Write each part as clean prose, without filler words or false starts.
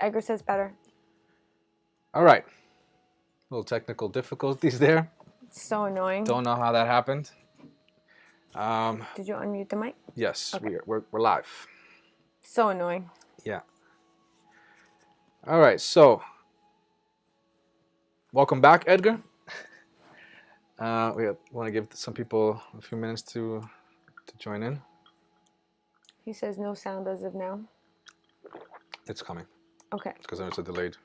Edgar says better. All right. Little technical difficulties there. So annoying. Don't know how that happened. Did you unmute the mic? Yes, Okay. we're live. So annoying. Yeah. All right. So, welcome back, Edgar. We want to give some people a few minutes to join in. He says no sound as of now. It's coming. Okay. It's because it's a delayed.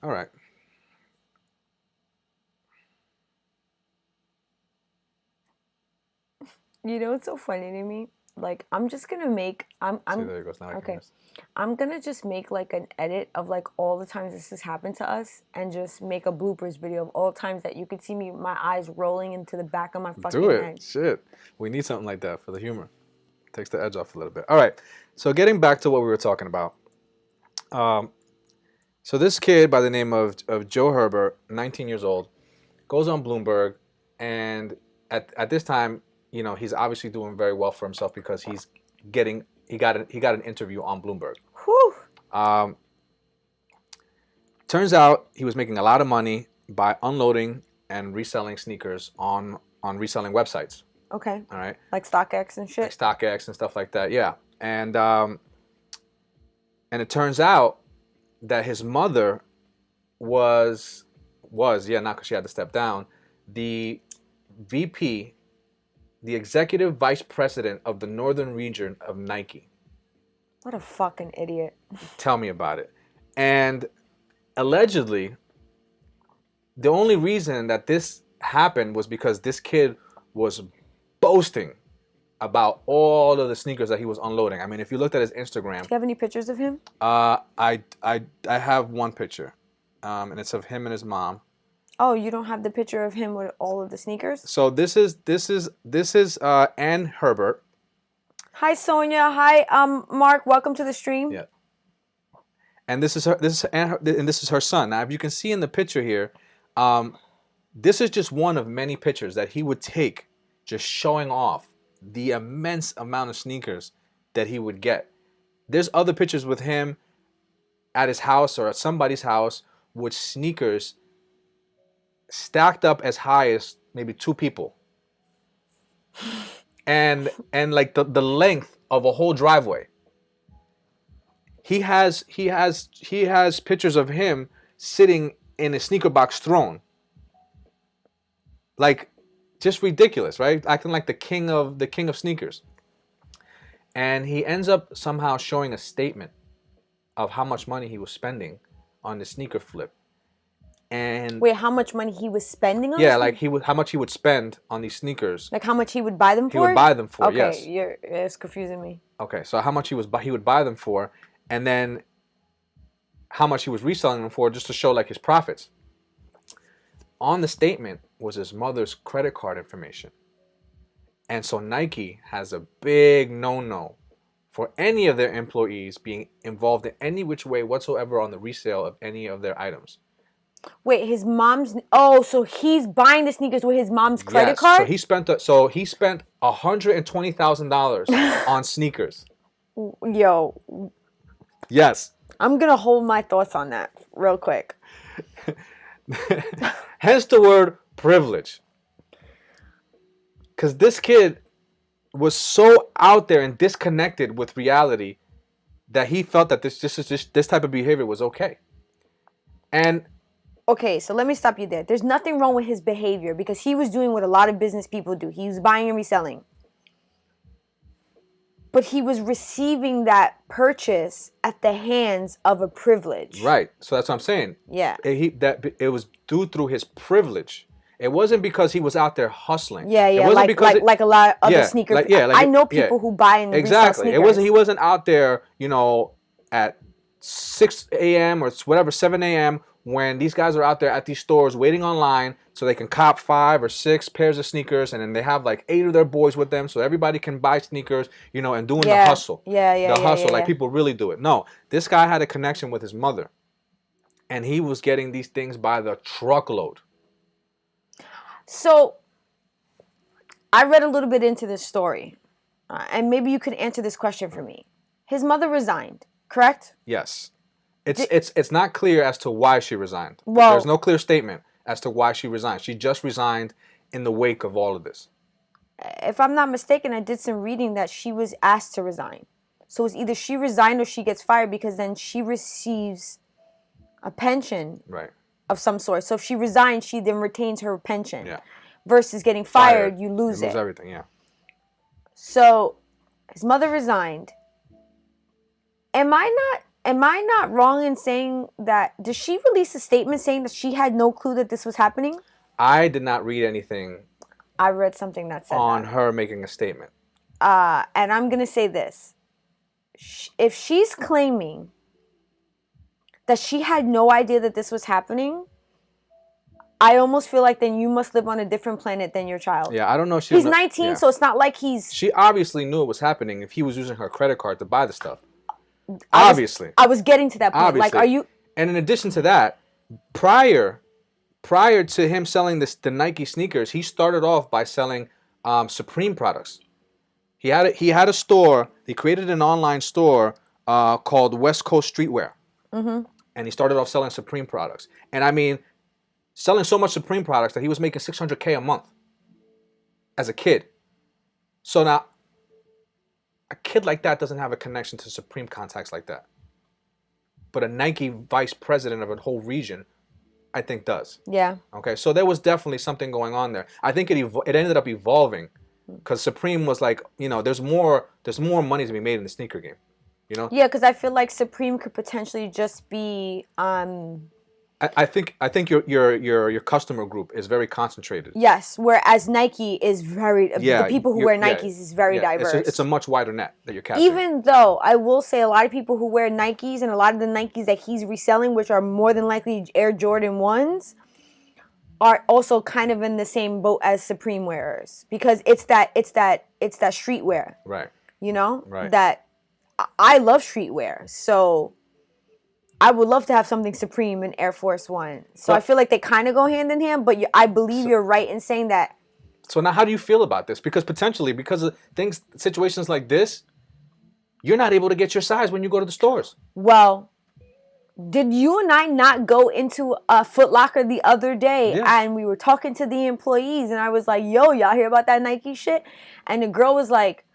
All right. You know what's so funny to me? Like, I'm just gonna make See, there it goes. Now okay. I'm gonna just make like an edit of like all the times this has happened to us, and just make a bloopers video of all times that you could see me, my eyes rolling into the back of my fucking Do it. head. Shit. We need something like that for the humor. Takes the edge off a little bit. All right. So getting back to what we were talking about. So this kid by the name of Joe Herbert, 19 years old, goes on Bloomberg, and at this time, you know, he's obviously doing very well for himself because he got an interview on Bloomberg. Whew. Turns out he was making a lot of money by unloading and reselling sneakers on reselling websites. Okay. All right. Like StockX and shit. Like StockX and stuff like that. Yeah. And it turns out that his mother was not because she had to step down, the VP, the executive vice president of the northern region of Nike. What a fucking idiot. Tell me about it. And allegedly, the only reason that this happened was because this kid was boasting about all of the sneakers that he was unloading. I mean, if you looked at his Instagram, Do you have any pictures of him? I have one picture, and it's of him and his mom. Oh, you don't have the picture of him with all of the sneakers? So this is Ann Herbert. Hi Sonia. Hi Mark. Welcome to the stream. Yeah. And this is her son. Now, if you can see in the picture here, this is just one of many pictures that he would take, just showing off the immense amount of sneakers that he would get. There's other pictures with him at his house or at somebody's house with sneakers stacked up as high as maybe two people, and like the length of a whole driveway. He has pictures of him sitting in a sneaker box throne, like just ridiculous, right? Acting like the king of sneakers. And he ends up somehow showing a statement of how much money he was spending on the sneaker flip. And wait, how much money he was spending on? Yeah, like how much he would spend on these sneakers. Like how much he would buy them for? He would buy them for. Okay, yes. It's confusing me. Okay, so how much he would buy them for, and then how much he was reselling them for, just to show like his profits. On the statement was his mother's credit card information, and so Nike has a big no-no for any of their employees being involved in any which way whatsoever on the resale of any of their items. Wait, his mom's... Oh, so he's buying the sneakers with his mom's credit card? So he spent $120,000 on sneakers. Yo. Yes. I'm going to hold my thoughts on that real quick. Hence the word privilege. Because this kid was so out there and disconnected with reality that he felt that this type of behavior was okay. And... Okay, so let me stop you there. There's nothing wrong with his behavior because he was doing what a lot of business people do. He was buying and reselling. But he was receiving that purchase at the hands of a privilege. Right. So that's what I'm saying. Yeah. It was due through his privilege. It wasn't because he was out there hustling. Yeah, It wasn't like a lot of other sneakers. I know people who buy and resell sneakers. He wasn't out there, you know, at 6 a.m. or whatever, 7 a.m. when these guys are out there at these stores waiting online so they can cop 5 or 6 pairs of sneakers, and then they have like 8 of their boys with them so everybody can buy sneakers, you know, and doing the hustle. The hustle, like people really do it. No, this guy had a connection with his mother, and he was getting these things by the truckload. So, I read a little bit into this story. And maybe you could answer this question for me. His mother resigned, correct? Yes. It's not clear as to why she resigned. Well, there's no clear statement as to why she resigned. She just resigned in the wake of all of this. if I'm not mistaken, I did some reading that she was asked to resign. So it's either she resigned or she gets fired, because then she receives a pension Right. of some sort. So if she resigns, she then retains her pension. Yeah. Versus getting fired, you lose it. Everything, yeah. So his mother resigned. Am I not wrong in saying that, did she release a statement saying that she had no clue that this was happening? I did not read anything I read something that said on that. her making a statement. And I'm going to say this. If she's claiming that she had no idea that this was happening, I almost feel like then you must live on a different planet than your child. Yeah, I don't know if he's 19, so it's not like he's... She obviously knew it was happening if he was using her credit card to buy the stuff. Obviously. I was getting to that point. Obviously. Like, are you... And in addition to that, prior to him selling the Nike sneakers, he started off by selling Supreme products. He had a store. He created an online store called West Coast Streetwear. Mm-hmm. And he started off selling Supreme products. And I mean, selling so much Supreme products that he was making $600K a month as a kid. So now, a kid like that doesn't have a connection to Supreme contacts like that. But a Nike vice president of a whole region, I think, does. Yeah. Okay, so there was definitely something going on there. I think it ended up evolving because Supreme was like, you know, there's more money to be made in the sneaker game, you know? Yeah, because I feel like Supreme could potentially just be... I think your customer group is very concentrated. Yes, whereas Nike is very... the people who wear Nikes is very diverse. It's a much wider net that you're catching. Even though I will say a lot of people who wear Nikes and a lot of the Nikes that he's reselling, which are more than likely Air Jordan 1s, are also kind of in the same boat as Supreme wearers, because it's that streetwear. Right. You know? Right. That I love streetwear. So I would love to have something Supreme in Air Force One. So I feel like they kind of go hand in hand, but I believe you're right in saying that. So now how do you feel about this? Because potentially, because of situations like this, you're not able to get your size when you go to the stores. Well, did you and I not go into a Foot Locker the other day and we were talking to the employees and I was like, yo, y'all hear about that Nike shit? And the girl was like,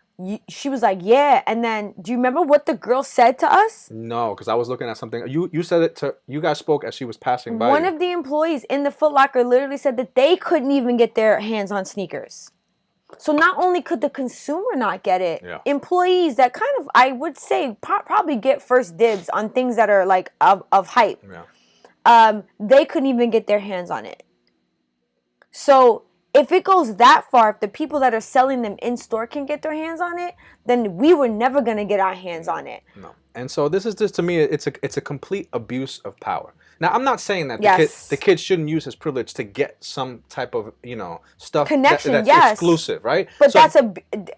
she was like, yeah. And then, do you remember what the girl said to us? No, because I was looking at something. You said it to, you guys spoke as she was passing by. One of the employees in the Foot Locker literally said that they couldn't even get their hands on sneakers. So not only could the consumer not get it, employees that kind of, I would say, probably get first dibs on things that are like of hype. Yeah. They couldn't even get their hands on it. So if it goes that far, if the people that are selling them in store can get their hands on it, then we were never gonna get our hands on it. No. And so this is just, to me, it's a complete abuse of power. Now, I'm not saying that the kid shouldn't use his privilege to get some type of, stuff connection, that's exclusive, right? But so, that's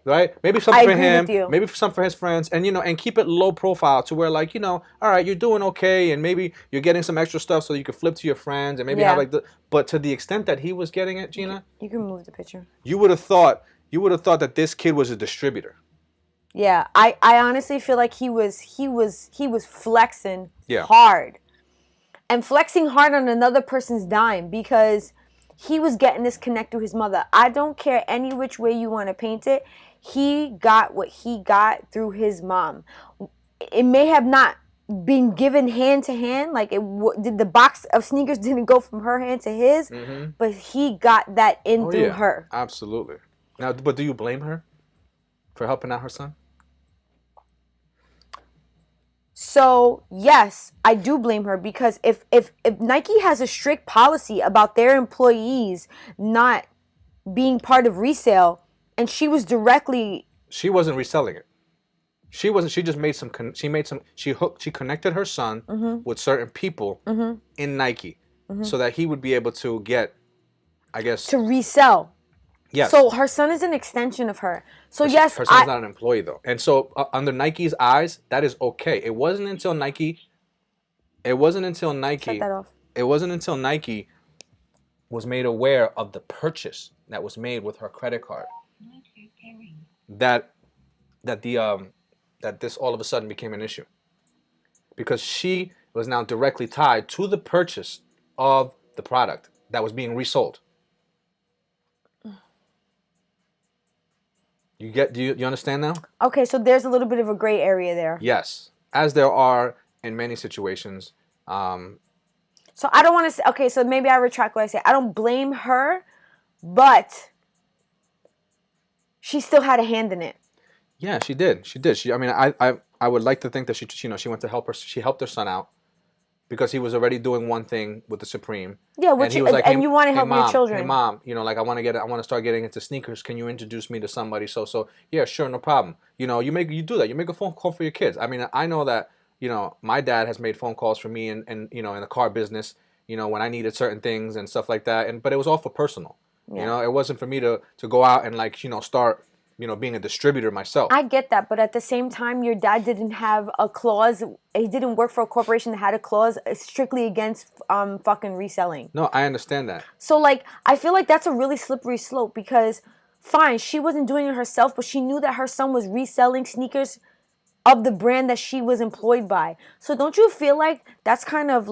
right. Maybe something for him, maybe some for his friends, and and keep it low profile to where, like, all right, you're doing okay, and maybe you're getting some extra stuff so you can flip to your friends, and maybe have like but to the extent that he was getting it, Gina, you can move the picture. You would have thought that this kid was a distributor. Yeah, I honestly feel like he was flexing hard. And flexing hard on another person's dime, because he was getting this connect to his mother. I don't care any which way you want to paint it. He got what he got through his mom. It may have not been given hand to hand, like the box of sneakers didn't go from her hand to his, but he got that through her. Absolutely. Now, but do you blame her for helping out her son? So, yes, I do blame her, because if Nike has a strict policy about their employees not being part of resale, and she wasn't reselling it. She just made she connected her son with certain people in Nike so that he would be able to get, I guess, to resell. Yes. So her son is an extension of her. So her son's not an employee though, and so under Nike's eyes, that is okay. It wasn't until Nike. Shut that off. It wasn't until Nike was made aware of the purchase that was made with her credit card that that this all of a sudden became an issue, because she was now directly tied to the purchase of the product that was being resold. You understand now? Okay, so there's a little bit of a gray area there. Yes, as there are in many situations. So I don't want to say, okay, so maybe I retract what I say. I don't blame her, but she still had a hand in it. Yeah, she did. I mean, I would like to think that she went to help her. She helped her son out because he was already doing one thing with the Supreme. Yeah, which he was like, and you want to help your children. Hey mom, like I want to start getting into sneakers. Can you introduce me to somebody? So yeah, sure, no problem. You do that. You make a phone call for your kids. I mean, I know that my dad has made phone calls for me and in the car business. When I needed certain things and stuff like that. But it was all for personal. Yeah. It wasn't for me to go out and start being a distributor myself. I get that, but at the same time, your dad didn't have a clause. He didn't work for a corporation that had a clause strictly against fucking reselling. No, I understand that. So, I feel like that's a really slippery slope because, fine, she wasn't doing it herself, but she knew that her son was reselling sneakers of the brand that she was employed by. So don't you feel like that's kind of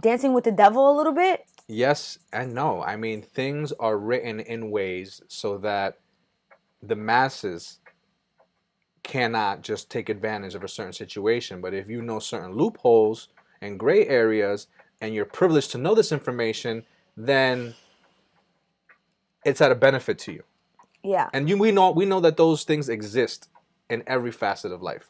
dancing with the devil a little bit? Yes and no. I mean, things are written in ways so that the masses cannot just take advantage of a certain situation. But if you know certain loopholes and gray areas and you're privileged to know this information, then it's at a benefit to you. Yeah. And we know that those things exist in every facet of life.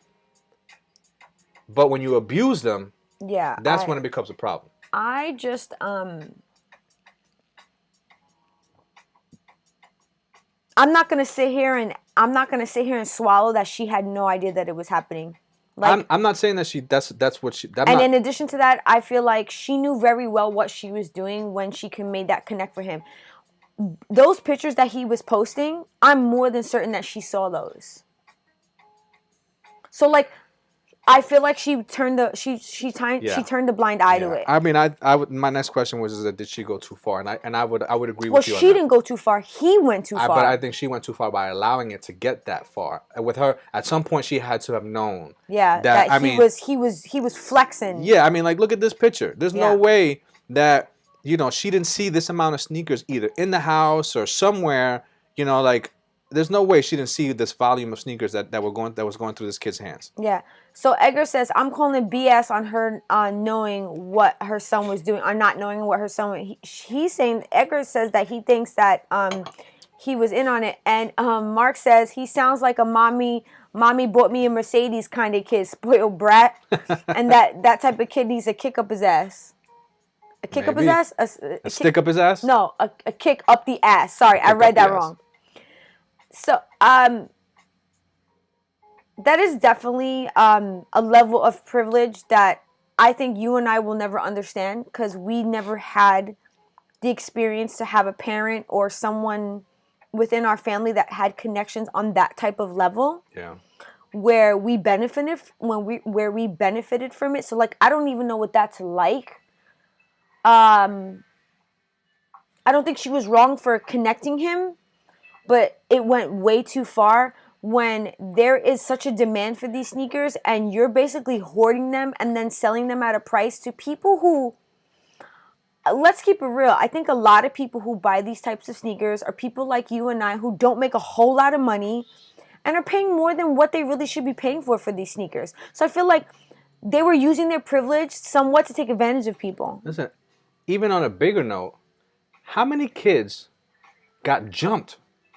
But when you abuse them, that's when it becomes a problem. I just I'm not gonna sit here and swallow that she had no idea that it was happening. I'm not saying that that's what she. In addition to that, I feel like she knew very well what she was doing when she made that connect for him. Those pictures that he was posting, I'm more than certain that she saw those. So I feel like she turned the blind eye to it. I mean, my next question was that did she go too far? And I would agree with you. Well, she didn't go too far. He went too far. But I think she went too far by allowing it to get that far. With her, at some point, she had to have known. Yeah, that he was flexing. Yeah, I mean, look at this picture. There's no way that she didn't see this amount of sneakers either in the house or somewhere. There's no way she didn't see this volume of sneakers that was going through this kid's hands. Yeah. So Edgar says, I'm calling it BS on her knowing what her son was doing, or not knowing what her son was. He's saying, Edgar says that he thinks that he was in on it. And Mark says, he sounds like a mommy bought me a Mercedes kind of kid, spoiled brat. And that type of kid needs to kick up his ass. A kick up his ass? A stick up his ass? No, a kick up the ass. Sorry, I read that wrong. So, that is definitely a level of privilege that I think you and I will never understand because we never had the experience to have a parent or someone within our family that had connections on that type of level. Yeah. Where we benefited from it. So I don't even know what that's like. I don't think she was wrong for connecting him, but it went way too far when there is such a demand for these sneakers and you're basically hoarding them and then selling them at a price to people who, let's keep it real, I think a lot of people who buy these types of sneakers are people like you and I who don't make a whole lot of money and are paying more than what they really should be paying for these sneakers. So I feel like they were using their privilege somewhat to take advantage of people. Listen, even on a bigger note, how many kids got jumped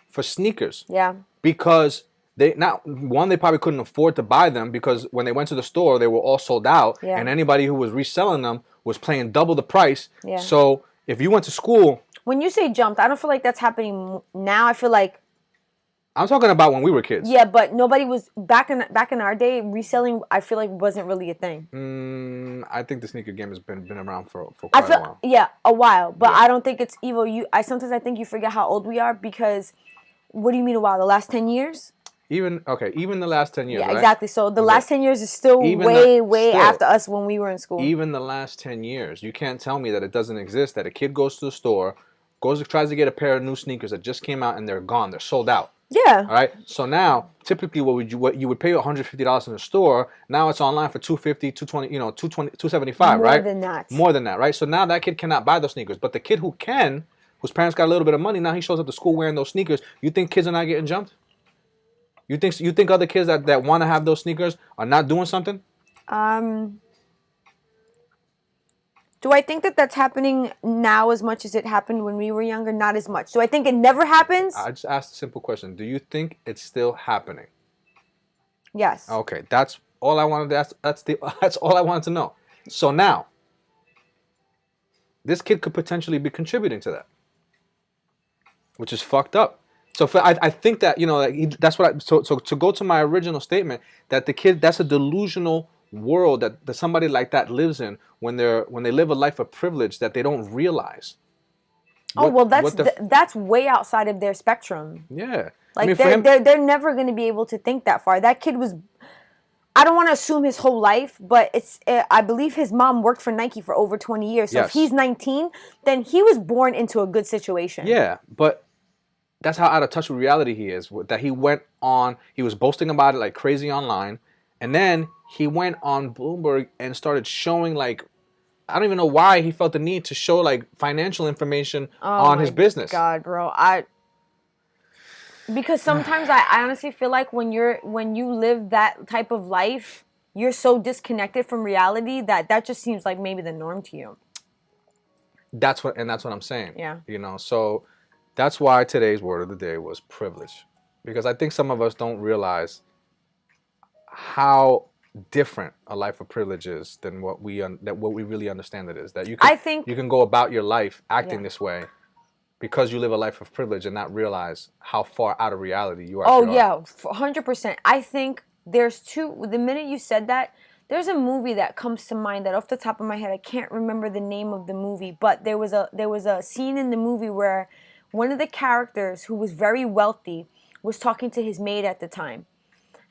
for sneakers? Yeah. Because they probably couldn't afford to buy them because when they went to the store, they were all sold out. Yeah. And anybody who was reselling them was paying double the price. Yeah. So if you went to school... When you say jumped, I don't feel like that's happening now. I feel like... I'm talking about when we were kids. Yeah, but nobody was... Back in our day, reselling, I feel like, wasn't really a thing. I think the sneaker game has been around for quite a while. Yeah, a while. But yeah. I don't think it's evil. Sometimes I think you forget how old we are because... What do you mean a while? The last 10 years? Even the last 10 years, yeah, right? Exactly. So the last 10 years is still way after us when we were in school. Even the last 10 years. You can't tell me that it doesn't exist, that a kid goes to the store, tries to get a pair of new sneakers that just came out and they're gone. They're sold out. Yeah. All right. So now, typically, what you would pay $150 in the store, now it's online for $250, $220, 220, $275, More right? than that. More than that, right? So now that kid cannot buy those sneakers, but the kid who can, whose parents got a little bit of money, now he shows up to school wearing those sneakers. You think kids are not getting jumped? You think other kids that want to have those sneakers are not doing something? Do I think that that's happening now as much as it happened when we were younger? Not as much. Do I think it never happens? I just asked a simple question. Do you think it's still happening? Yes. Okay, that's all I wanted to ask. That's all I wanted to know. So now, this kid could potentially be contributing to that, which is fucked up. So I think that that's what so to go to my original statement that the kid, that's a delusional world that somebody like that lives in when they live a life of privilege that they don't realize. That's way outside of their spectrum. Yeah. Like they're never going to be able to think that far. That kid was, I don't want to assume his whole life, but I believe his mom worked for Nike for over 20 years. So yes. If he's 19, then he was born into a good situation. Yeah, but that's how out of touch with reality he is. That he was boasting about it like crazy online, and then he went on Bloomberg and started showing like, I don't even know why he felt the need to show like financial information on his business. God, bro, because sometimes I honestly feel like when you live that type of life, you're so disconnected from reality that just seems like maybe the norm to you. That's what I'm saying. Yeah. So that's why today's word of the day was privilege, because I think some of us don't realize how different a life of privilege is than what we really understand it is. That you can go about your life acting this way because you live a life of privilege and not realize how far out of reality you are. Oh yeah, 100%. I think there's the minute you said that, there's a movie that comes to mind that off the top of my head I can't remember the name of the movie, but there was a scene in the movie where one of the characters who was very wealthy was talking to his maid at the time.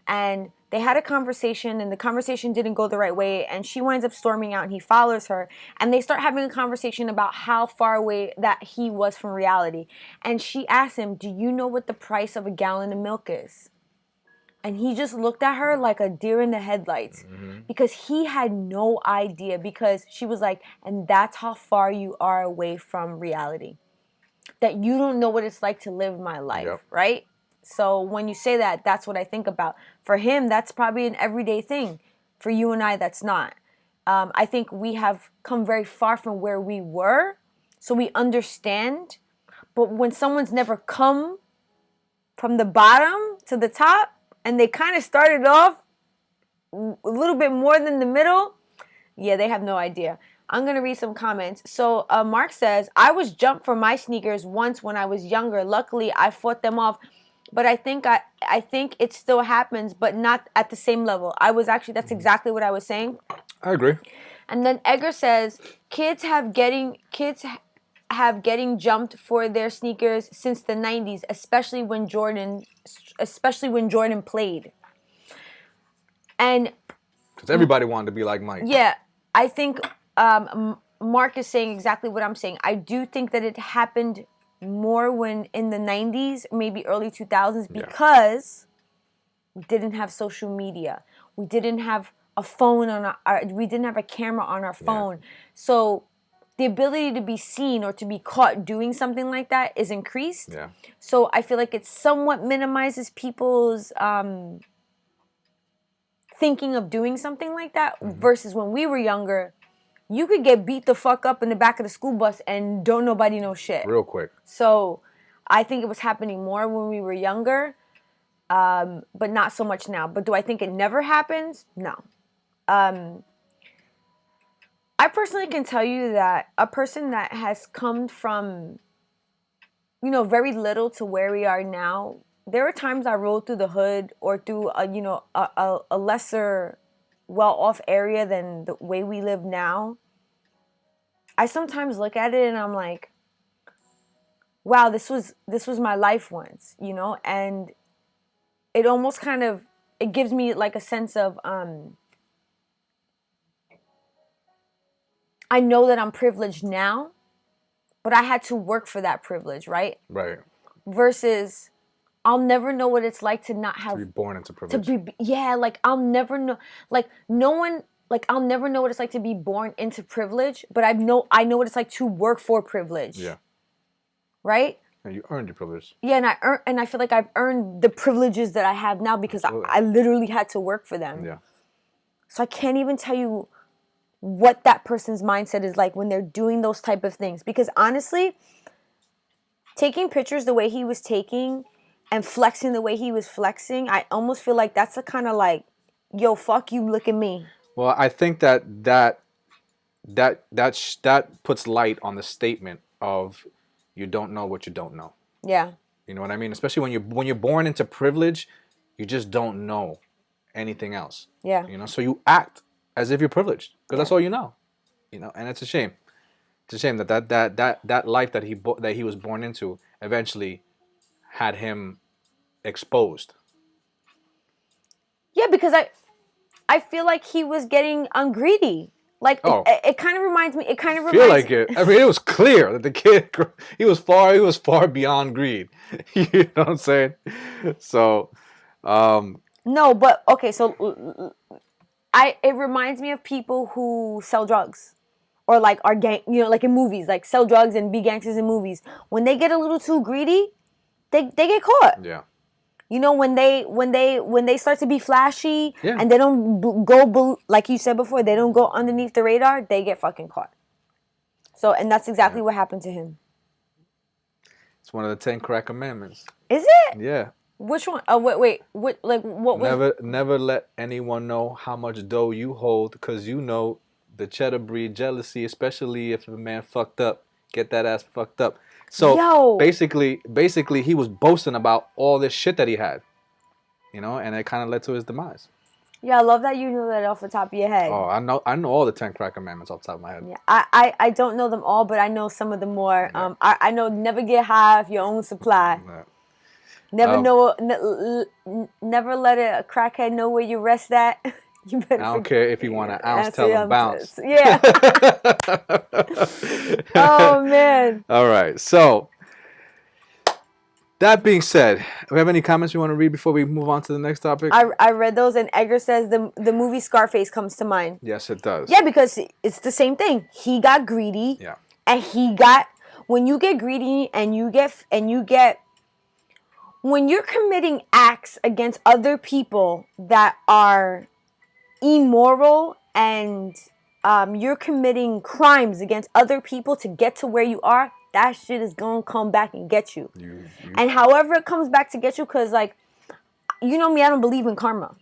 And they had a conversation, and the conversation didn't go the right way, and she winds up storming out, and he follows her, and they start having a conversation about how far away that he was from reality. And she asked him, "Do you know what the price of a gallon of milk is?" And he just looked at her like a deer in the headlights, because he had no idea, because she was like, and that's how far you are away from reality. That you don't know what it's like to live my life, right? So when you say that, that's what I think about. For him, that's probably an everyday thing. For you and I, that's not. I think we have come very far from where we were, so we understand. But when someone's never come from the bottom to the top, and they kind of started off a little bit more than the middle, yeah, they have no idea. I'm going to read some comments. So Mark says, I was jumped for my sneakers once when I was younger. Luckily, I fought them off. But I think it still happens, but not at the same level. That's exactly what I was saying. I agree. And then Edgar says, kids have getting jumped for their sneakers since the 90s, especially when Jordan played. And because everybody wanted to be like Mike. Yeah, I think Mark is saying exactly what I'm saying. I do think that it happened more when in the 90s, maybe early 2000s, because we didn't have social media. We didn't have a phone we didn't have a camera on our phone. So the ability to be seen or to be caught doing something like that is increased. Yeah. So I feel like it somewhat minimizes people's thinking of doing something like that, versus when we were younger, you could get beat the fuck up in the back of the school bus and don't nobody know shit. Real quick. So I think it was happening more when we were younger, but not so much now. But do I think it never happens? No. I personally can tell you that a person that has come from, very little to where we are now, there are times I rode through the hood or through a lesser well-off area than the way we live now. I sometimes look at it and I'm like, wow, this was my life once, and it almost it gives me like a sense of I know that I'm privileged now, but I had to work for that privilege, right? Right. Versus I'll never know what it's like to not have to be born into privilege. Like I'll never know, like no one, like I'll never know what it's like to be born into privilege, but I know what it's like to work for privilege. Yeah. Right? And you earned your privilege. Yeah, and I feel like I've earned the privileges that I have now because I literally had to work for them. Yeah. So I can't even tell you what that person's mindset is like when they're doing those type of things. Because honestly, taking pictures the way he was taking and flexing the way he was flexing, I almost feel like that's a kind of like, yo, fuck you, look at me. Well, I think that puts light on the statement of you don't know what you don't know. Yeah. You know what I mean? Especially when you're born into privilege, you just don't know anything else. Yeah. You know, so you act as if you're privileged because that's all you know. You know, and it's a shame. It's a shame that life that he was born into eventually had him exposed. Yeah, because I feel like he was getting greedy. Like it kind of reminds me. It kind of reminds. Feel like it. I mean, it was clear that the kid he was far beyond greed. You know what I'm saying? So, no, but okay. So it reminds me of people who sell drugs, or like are gang. You know, like in movies, like sell drugs and be gangsters in movies. When they get a little too greedy, they get caught. Yeah. You know, when they start to be flashy Yeah. and they don't go like you said before, they don't go underneath the radar, they get fucking caught. So, and that's exactly what happened to him. It's one of the 10 crack commandments. Is it? Yeah. Which one? Oh, wait. What? Like, what was? Never let anyone know how much dough you hold, because you know the cheddar breed jealousy, especially if a man fucked up. Get that ass fucked up. So basically, he was boasting about all this shit that he had, you know, and it kind of led to his demise. Yeah, I love that you know that off the top of your head. Oh, I know all the 10 crack commandments off the top of my head. Yeah, I don't know them all, but I know some of them more. Yeah. I know never get high off your own supply. Yeah. Never let a crackhead know where you rest at. You better I don't care if you want an ounce, tell him bounce. Yeah. Oh, man. All right. So, that being said, do we have any comments you want to read before we move on to the next topic? I read those, and Edgar says the movie Scarface comes to mind. Yes, it does. Yeah, because it's the same thing. He got greedy. Yeah. And when you get greedy and you get when you're committing acts against other people that are immoral and you're committing crimes against other people to get to where you are, that shit is gonna come back and get you. And however it comes back to get you, because like, you know me, I don't believe in karma.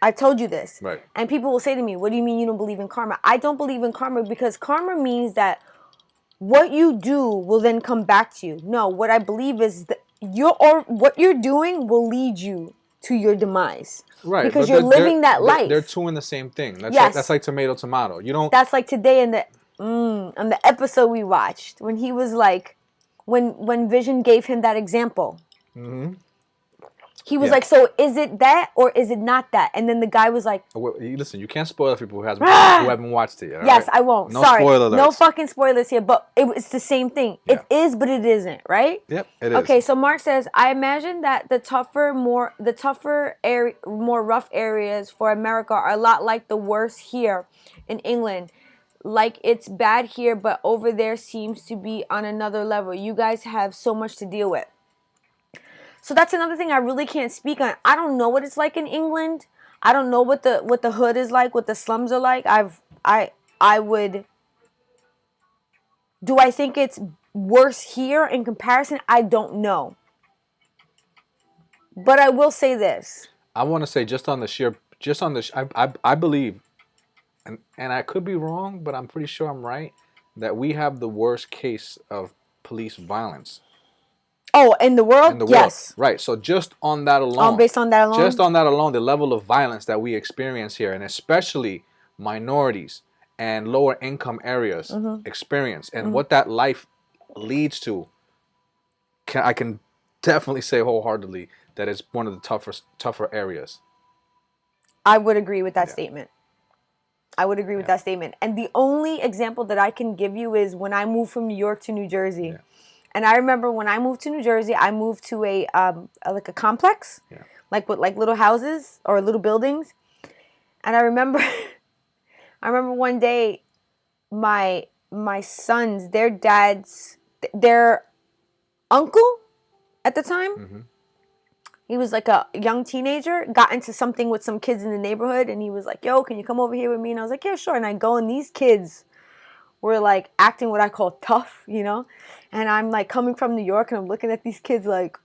I told you this. Right. And people will say to me, what do you mean you don't believe in karma? I don't believe in karma because karma means that what you do will then come back to you. No, what I believe is that what you're doing will lead you to your demise. Right. Because you're living that life. They're two in the same thing. That's like tomato. You don't. That's like today on the episode we watched when he was like, when Vision gave him that example. Mm-hmm. He was like, so is it that or is it not that? And then the guy was like, well, listen, you can't spoil it for people who haven't watched it yet. Yes, right? I won't. No Sorry. Spoiler alerts. No fucking spoilers here, but it's the same thing. Yeah. It is, but it isn't, right? Yep, it is. Okay, so Mark says, I imagine that the tougher, more rough areas for America are a lot like the worst here in England. Like it's bad here, but over there seems to be on another level. You guys have so much to deal with. So that's another thing I really can't speak on. I don't know what it's like in England. I don't know what the hood is like, what the slums are like. Do I think it's worse here in comparison? I don't know. But I will say this. I want to say I believe, and I could be wrong, but I'm pretty sure I'm right, that we have the worst case of police violence. Oh, in the world? Yes. Right. So just on that alone. Based on that alone? Just on that alone, the level of violence that we experience here, and especially minorities and lower income areas experience, and what that life leads to, I can definitely say wholeheartedly that it's one of the tougher areas. I would agree with that statement. I would agree with that statement. And the only example that I can give you is when I moved from New York to New Jersey. Yeah. And I remember when I moved to New Jersey, I moved to a like a complex, like with like little houses or little buildings. And I remember, I remember one day, my sons, their uncle at the time, he was like a young teenager, got into something with some kids in the neighborhood, and he was like, "Yo, can you come over here with me?" And I was like, "Yeah, sure." And I go, and these kids were like acting what I call tough, you know? And I'm like coming from New York, and I'm looking at these kids like,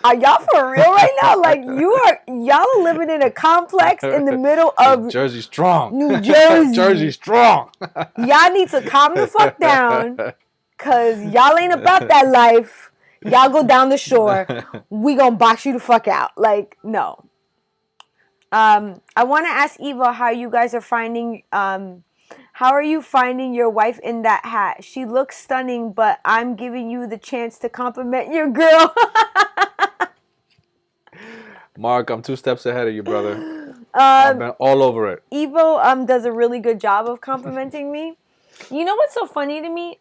are y'all for real right now? Like y'all are living in a complex in the middle of Jersey strong. New Jersey. Jersey strong. Y'all need to calm the fuck down, cause y'all ain't about that life. Y'all go down the shore. We gonna box you the fuck out. Like, no. I want to ask Eva how you guys are finding. How are you finding your wife in that hat? She looks stunning, but I'm giving you the chance to compliment your girl. Mark, I'm 2 steps ahead of you, brother. I've been all over it. Evo does a really good job of complimenting me. You know what's so funny to me?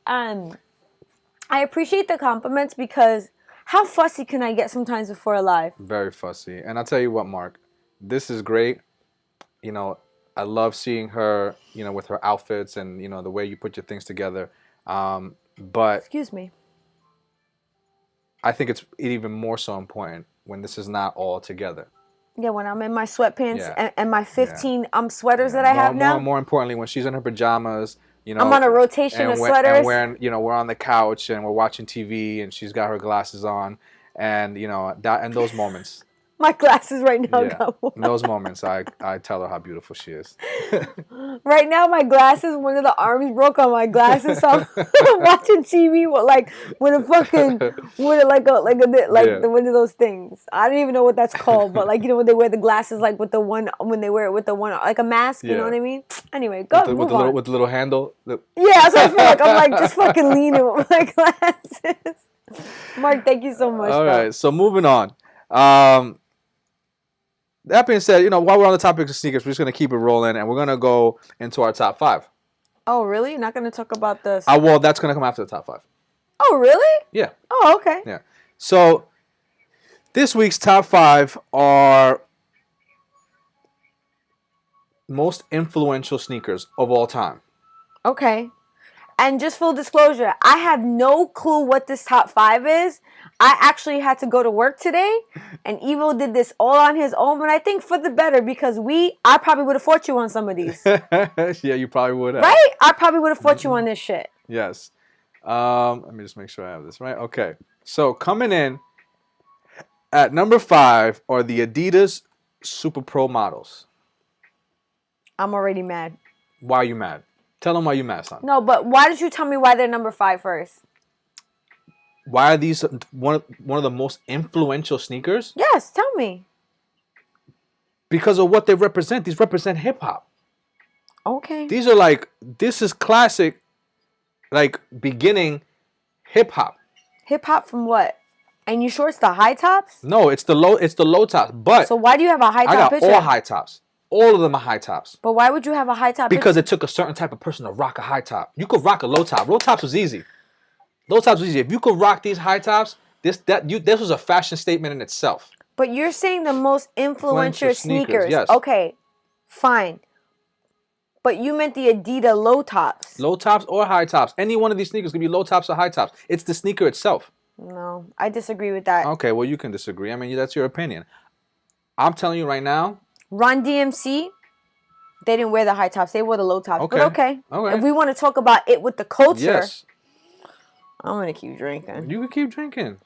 I appreciate the compliments because how fussy can I get sometimes before a live? Very fussy. And I'll tell you what, Mark, this is great. You know, I love seeing her, you know, with her outfits and, you know, the way you put your things together. But excuse me. I think it's even more so important when this is not all together. Yeah, when I'm in my sweatpants and my 15 sweaters that I have now. More importantly, when she's in her pajamas, you know, I'm on a rotation of sweaters. And wearing, you know, we're on the couch and we're watching TV and she's got her glasses on, and you know that, and those moments. My glasses right now. In those moments, I tell her how beautiful she is. Right now, my glasses, one of the arms broke on my glasses, so I'm watching TV with a fucking one of those things. I don't even know what that's called, but like, you know, when they wear the glasses like with the one, when they wear it with the one like a mask, you know what I mean? Anyway, go move on. With the little handle. Yeah, so I feel like I'm like just fucking leaning with my glasses. Mark, thank you so much. All right, so moving on. That being said, you know, while we're on the topic of sneakers, we're just going to keep it rolling, and we're going to go into our top 5. Oh, really? You're not going to talk about this? Well, that's going to come after the top 5. Oh, really? Yeah. Oh, okay. Yeah. So, this week's top 5 are most influential sneakers of all time. Okay. And just full disclosure, I have no clue what this top 5 is. I actually had to go to work today, and Evo did this all on his own, but I think for the better, because I probably would have fought you on some of these. Yeah, you probably would have. Right? I probably would have fought you on this shit. Yes. Let me just make sure I have this right. Okay. So coming in at number 5 are the Adidas Super Pro models. I'm already mad. Why are you mad? Tell them why you mad, son. No, but why did you tell me why they're number 5 first? Why are these one of the most influential sneakers? Yes, tell me. Because of what they represent. These represent hip hop. Okay. These are this is classic, like beginning hip hop. Hip hop from what? And you sure it's the high tops? No, it's the low tops. But so why do you have a high top picture? I got all high tops. All of them are high tops. But why would you have a high top Because picture? it took a certain type of person to rock a high top. You could rock a low top. Low tops was easy. Low tops was easy. If you could rock these high tops, this was a fashion statement in itself. But you're saying the most influential sneakers. Yes. Okay, fine. But you meant the Adidas low tops. Low tops or high tops. Any one of these sneakers can be low tops or high tops. It's the sneaker itself. No, I disagree with that. Okay, well, you can disagree. I mean, that's your opinion. I'm telling you right now. Run DMC, they didn't wear the high tops. They wore the low tops. Okay. But okay. Okay. If we want to talk about it with the culture, yes. I'm going to keep drinking. You can keep drinking.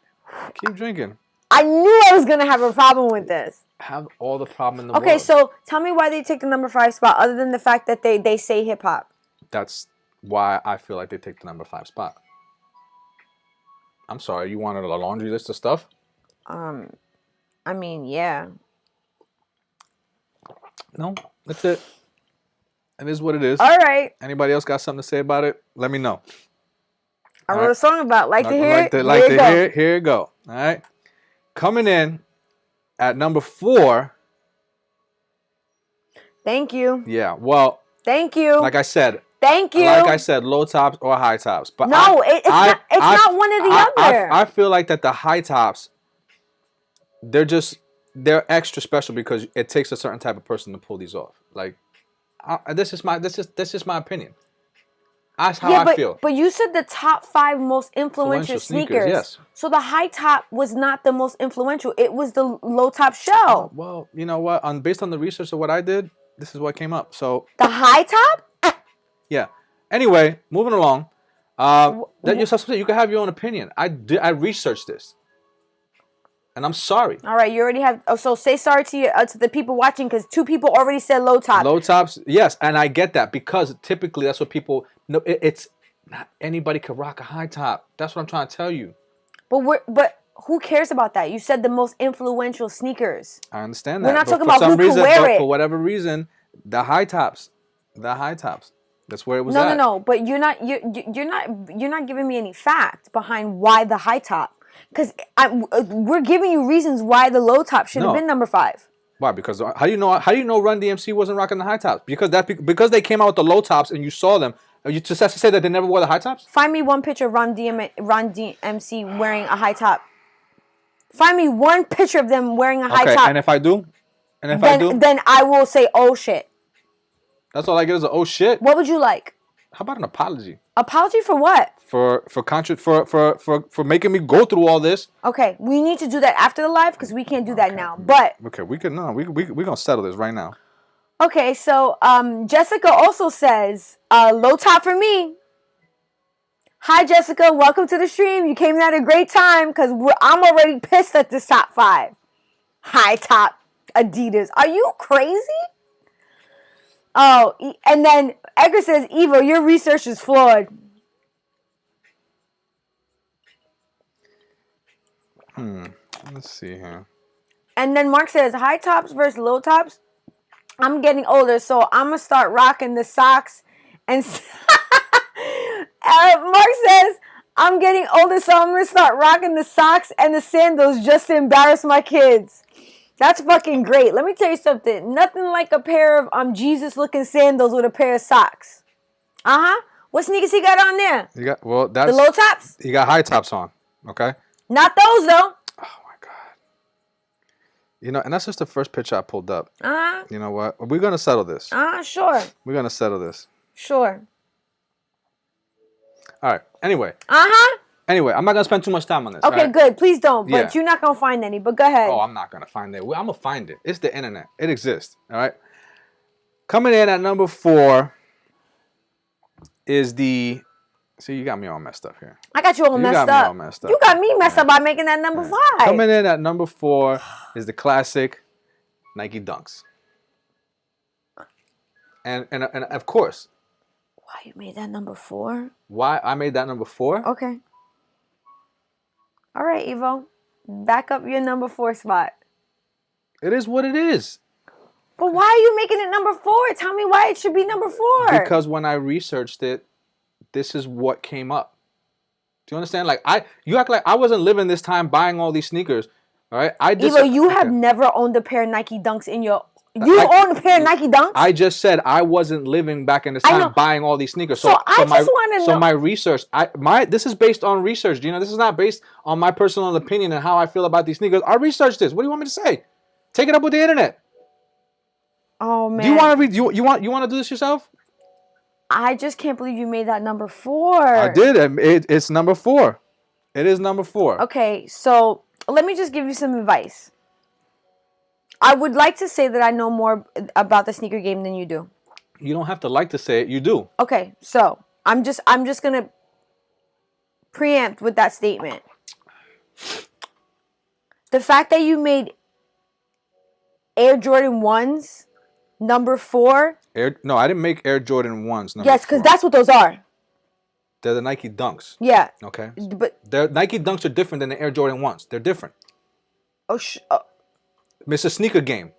Keep drinking. I knew I was going to have a problem with this. Have all the problem in the world. Okay, so tell me why they take the number 5 spot other than the fact that they say hip hop. That's why I feel like they take the number 5 spot. I'm sorry, you wanted a laundry list of stuff? I mean, yeah. No, that's it. It is what it is. All right. Anybody else got something to say about it? Let me know. I wrote a song about Like to Hear It. Here you go. All right. Coming in at number 4. Thank you. Yeah, well. Thank you. Like I said, Thank you. Like I said, low tops or high tops. But no, it's not one or the other. I feel like that the high tops, they're extra special because it takes a certain type of person to pull these off. Like, this is my opinion. That's how I feel. But you said the top 5 most influential sneakers. Yes. So the high top was not the most influential. It was the low top shell. Well, you know what? Based on the research of what I did, this is what came up. So the high top. Yeah. Anyway, moving along. You can have your own opinion. I researched this, and I'm sorry. All right, you already have. Oh, so say sorry to the people watching because 2 people already said low top. Low tops, yes, and I get that because typically that's what people. No, it's not anybody can rock a high top. That's what I'm trying to tell you. But who cares about that? You said the most influential sneakers. I understand that. We're not talking about who can wear it. For whatever reason, the high tops. That's where it was at. No. But you're not giving me any fact behind why the high top. Because we're giving you reasons why the low top should have been number 5. Why? Because how do you know Run DMC wasn't rocking the high tops? Because they came out with the low tops and you saw them. You just have to say that they never wore the high tops? Find me one picture of Run DMC wearing a high top. Find me one picture of them wearing a high top. Okay, and if I do? Then I will say, oh shit. That's all I get is a oh shit? What would you like? How about an apology? Apology for what? For making me go through all this. Okay, we need to do that after the live because we can't do that now. But okay, we gonna settle this right now. Okay, so Jessica also says low top for me. Hi Jessica, welcome to the stream. You came in at a great time because I'm already pissed at this top 5. High top Adidas. Are you crazy? Oh, and then Edgar says, Evo, your research is flawed. Let's see here. And then Mark says, high tops versus low tops. I'm getting older, so I'm going to start rocking the socks. And Mark says, I'm getting older, so I'm going to start rocking the socks and the sandals just to embarrass my kids. That's fucking great. Let me tell you something. Nothing like a pair of Jesus-looking sandals with a pair of socks. What sneakers he got on there? That's the low tops. He got high tops on. Okay. Not those though. Oh my god. And that's just the first picture I pulled up. You know what? We're gonna settle this. Sure. We're gonna settle this. Sure. All right. Anyway. Anyway, I'm not going to spend too much time on this. Okay, good. Please don't. But you're not going to find any. But go ahead. Oh, I'm not going to find it. I'm going to find it. It's the internet. It exists. All right. Coming in at number 4 is the... See, you got me all messed up here. I got you all messed up. You got me messed up by making that number 5. Coming in at number 4 is the classic Nike Dunks. And of course... Why you made that number 4? Why I made that number 4? Okay. All right, Evo. Back up your number 4 spot. It is what it is. But why are you making it number 4? Tell me why it should be number 4. Because when I researched it, this is what came up. Do you understand? You act like I wasn't living this time buying all these sneakers. All right? Evo, you have never owned a pair of Nike Dunks in your... You own a pair of Nike Dunks? I just said I wasn't living back in this time buying all these sneakers. So I just want to know. So my research, this is based on research. This is not based on my personal opinion and how I feel about these sneakers. I researched this. What do you want me to say? Take it up with the internet. Oh man. Do you want to read? You want to do this yourself? I just can't believe you made that number 4. I did. It's number 4. It is number 4. Okay, so let me just give you some advice. I would like to say that I know more about the sneaker game than you do. You don't have to like to say it. You do. Okay, so I'm just gonna preempt with that statement. The fact that you made Air Jordan 1s number 4. No, I didn't make Air Jordan 1s number 4. Yes, because that's what those are. They're the Nike Dunks. Yeah. Okay. But the Nike Dunks are different than the Air Jordan 1s. They're different. Mr. Sneaker Game.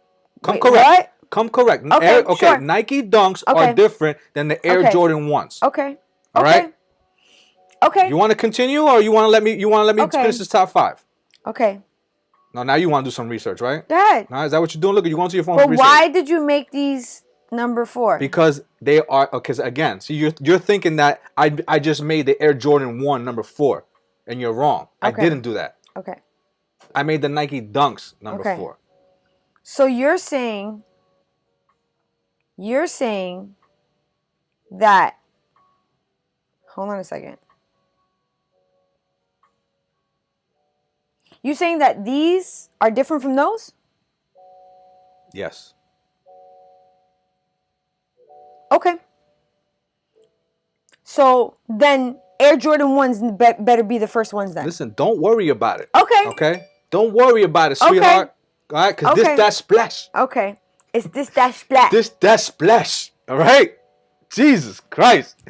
Come correct. What? Come correct. Okay, sure. Nike Dunks are different than the Air Jordan 1s. Okay. All right? Okay. You want to continue or you want to let me finish this top 5? Okay. Now you want to do some research, right? Go ahead. Now, is that what you're doing? Look, you're going to your phone But for research. why did you make these Number 4. Because they are, because again, so you're thinking that I just made the Air Jordan 1 number 4, and you're wrong. Okay. I didn't do that. Okay. I made the Nike Dunks number 4. So you're saying that, hold on a second. You saying that these are different from those? Yes. Okay. So then Air Jordan 1s better be the first ones then. Listen, don't worry about it. Okay. Okay? Don't worry about it, sweetheart. Okay. All right? Because this, that splash. Okay. It's this, that splash. This, that splash. All right? Jesus Christ.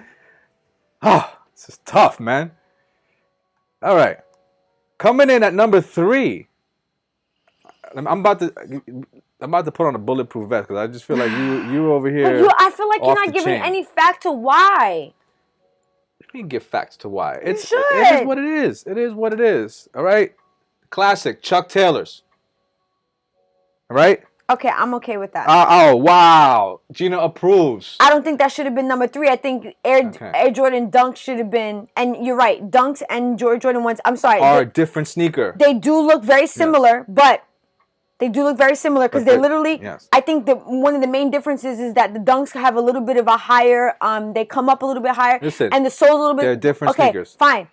Oh, this is tough, man. All right. Coming in at number 3. I'm about to put on a bulletproof vest because I just feel like you over here. But I feel like you're not giving any fact to why. You can give facts to why. It is what it is. It is what it is. All right. Classic Chuck Taylors. All right. Okay, I'm okay with that. Oh wow, Gina approves. I don't think that should have been number 3. I think Air Jordan Dunks should have been, and you're right, Dunks and Jordan 1s. I'm sorry, are a different sneaker. They do look very similar, but they do look very similar because they literally. Yes. I think that one of the main differences is that the Dunks have a little bit of a higher. They come up a little bit higher, and the sole's a little bit. They're different sneakers. Fine.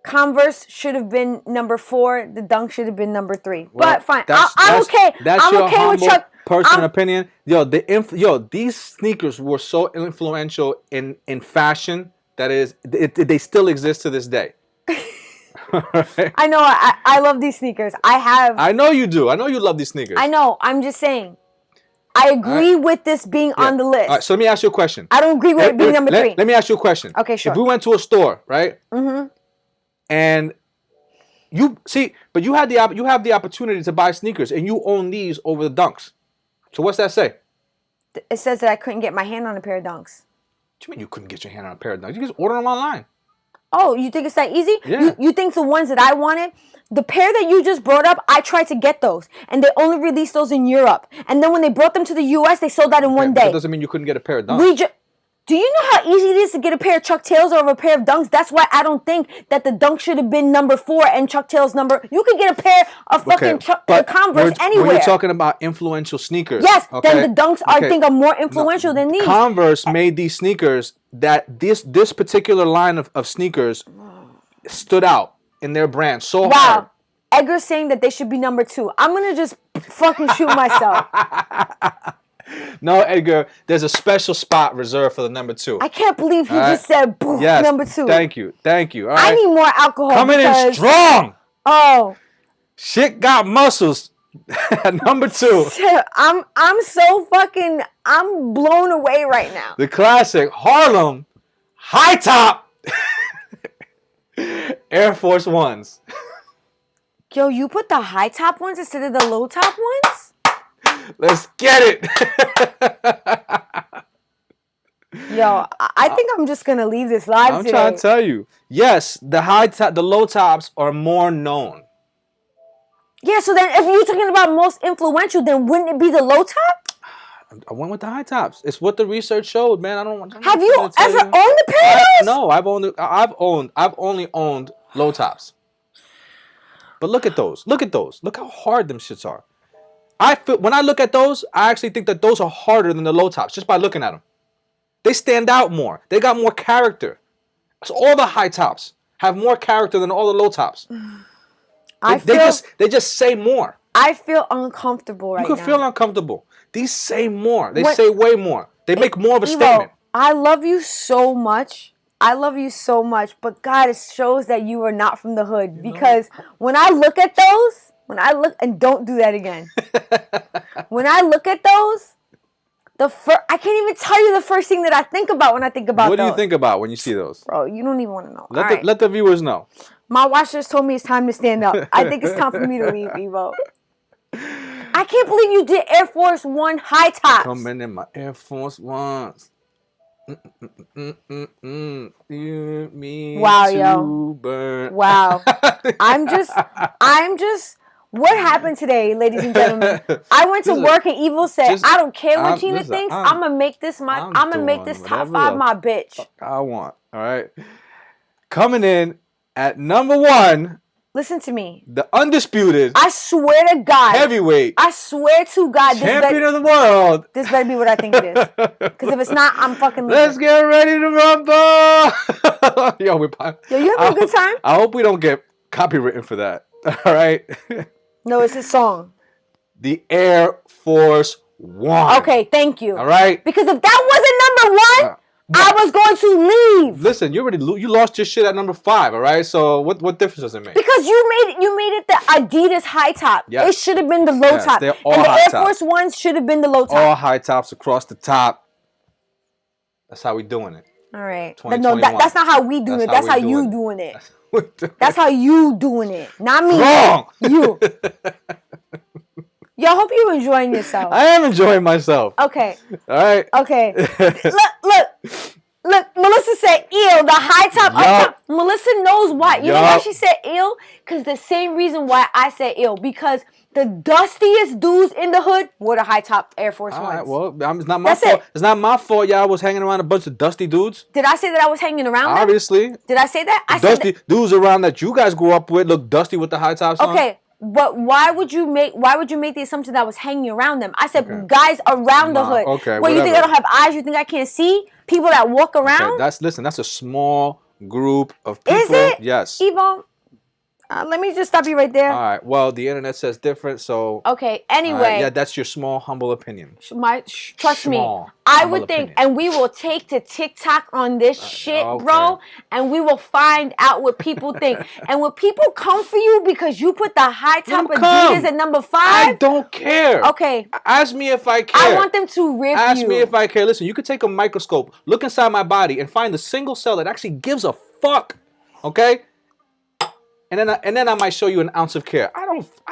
Converse should have been number 4. The Dunk should have been number 3. Well, but fine, I'm okay. I'm okay with Chuck. Personal opinion. These sneakers were so influential in fashion that they still exist to this day. Right? I know. I love these sneakers. I know you do. I know you love these sneakers. I know. I'm just saying. I agree with this being on the list. All right, so let me ask you a question. I don't agree with it being number 3. Let me ask you a question. Okay, sure. If we went to a store, right? Mm-hmm. And you have the opportunity to buy sneakers, and you own these over the Dunks. So what's that say? It says that I couldn't get my hand on a pair of Dunks. What do you mean you couldn't get your hand on a pair of Dunks? You can just order them online. Oh, you think it's that easy? Yeah. You think the ones that I wanted, the pair that you just brought up, I tried to get those, and they only released those in Europe. And then when they brought them to the U.S., they sold that in one day. That doesn't mean you couldn't get a pair of Dunks. Do you know how easy it is to get a pair of Chuck Tails over a pair of Dunks? That's why I don't think that the Dunk should have been number 4 and Chuck Tails number. You can get a pair of fucking Converse anywhere. When you're talking about influential sneakers, yes, then the Dunks I think are more influential than these. Converse made these sneakers that this particular line of sneakers stood out in their brand so hard. Edgar's saying that they should be number 2. I'm gonna just fucking shoot myself. No, Edgar, there's a special spot reserved for the number 2. I can't believe he just said number 2. Thank you. All right. I need more alcohol. Coming in strong. Oh. Shit got muscles. Number 2. I'm blown away right now. The classic Harlem high top Air Force Ones. Yo, you put the high top ones instead of the low top ones? Let's get it. Yo, I think I'm just gonna leave this live today. I'm trying to tell you. Yes, the low tops are more known. Yeah, so then if you're talking about most influential, then wouldn't it be the low top? I went with the high tops. It's what the research showed, man. Have you ever owned a pair of those? No, I've only owned low tops. But look at those. Look how hard them shits are. When I look at those, I actually think that those are harder than the low tops just by looking at them. They stand out more. They got more character. So all the high tops have more character than all the low tops. They just say more. I feel uncomfortable right now. You can feel uncomfortable. These say more. They say way more. They make more of a statement. I love you so much. But God, it shows that you are not from the hood. Because when I look at those, and don't do that again. When I look at those, I can't even tell you the first thing that I think about when I think about those. What do you think about when you see those? Bro, you don't even want to know. Let the viewers know. My watch just told me it's time to stand up. I think it's time for me to leave, Evo. I can't believe you did Air Force One high tops. Coming in my Air Force Ones. Wow, yo. Burn. Wow. I'm just What happened today, ladies and gentlemen? I went to work and Evil said, "I don't care what Gina thinks. I'm gonna make this I'm gonna make this top 5 my bitch. I want." All right. Coming in at number 1. Listen to me. The undisputed. I swear to God. Heavyweight. I swear to God. Champion of the world. This better be what I think it is. Because if it's not, I'm fucking leaving. Let's get ready to rumble. Yo, you having a good time? I hope we don't get copywritten for that. All right. No, it's his song. The Air Force One. Okay, thank you. All right. Because if that wasn't number 1, I was going to leave. Listen, you lost your shit at number 5. All right. So what difference does it make? Because you made it the Adidas high top. Yes. It should have been the low top. They're all and the high Air top. Force Ones should have been the low top. All high tops across the top. That's how we doing it. All right. No, that's not how we doing it. That's how you doing it. That's how you doing it. Not me. Wrong. You. Yo, I hope you're enjoying yourself. I am enjoying myself. Okay. All right. Okay. Look, Melissa said ill, the high top, up top. Melissa knows why. You know why she said ill? Because the same reason why I said ill. Because the dustiest dudes in the hood were the high top Air Force Ones. All right, well, it's not my fault. It's not my fault y'all was hanging around a bunch of dusty dudes. Did I say that I was hanging around them? Obviously. Did I say that? I said dusty dudes around that you guys grew up with look dusty with the high tops on. Okay. But why would you make the assumption that I was hanging around them? I said guys around the hood. Okay. Well, you think I don't have eyes? You think I can't see people that walk around? Okay, that's a small group of people. Is it? Yes. Yvonne, let me just stop you right there. All right. Well, the internet says different, so. Okay. Anyway. Yeah, that's your small, humble opinion. Trust me. I would think, and we will take to TikTok on this shit, bro, and we will find out what people think. And when people come for you because you put the high top Adidas at number 5, I don't care. Okay. Ask me if I care. I want them to rip you. Ask me if I care. Listen, you could take a microscope, look inside my body, and find the single cell that actually gives a fuck. Okay. And then I might show you an ounce of care. I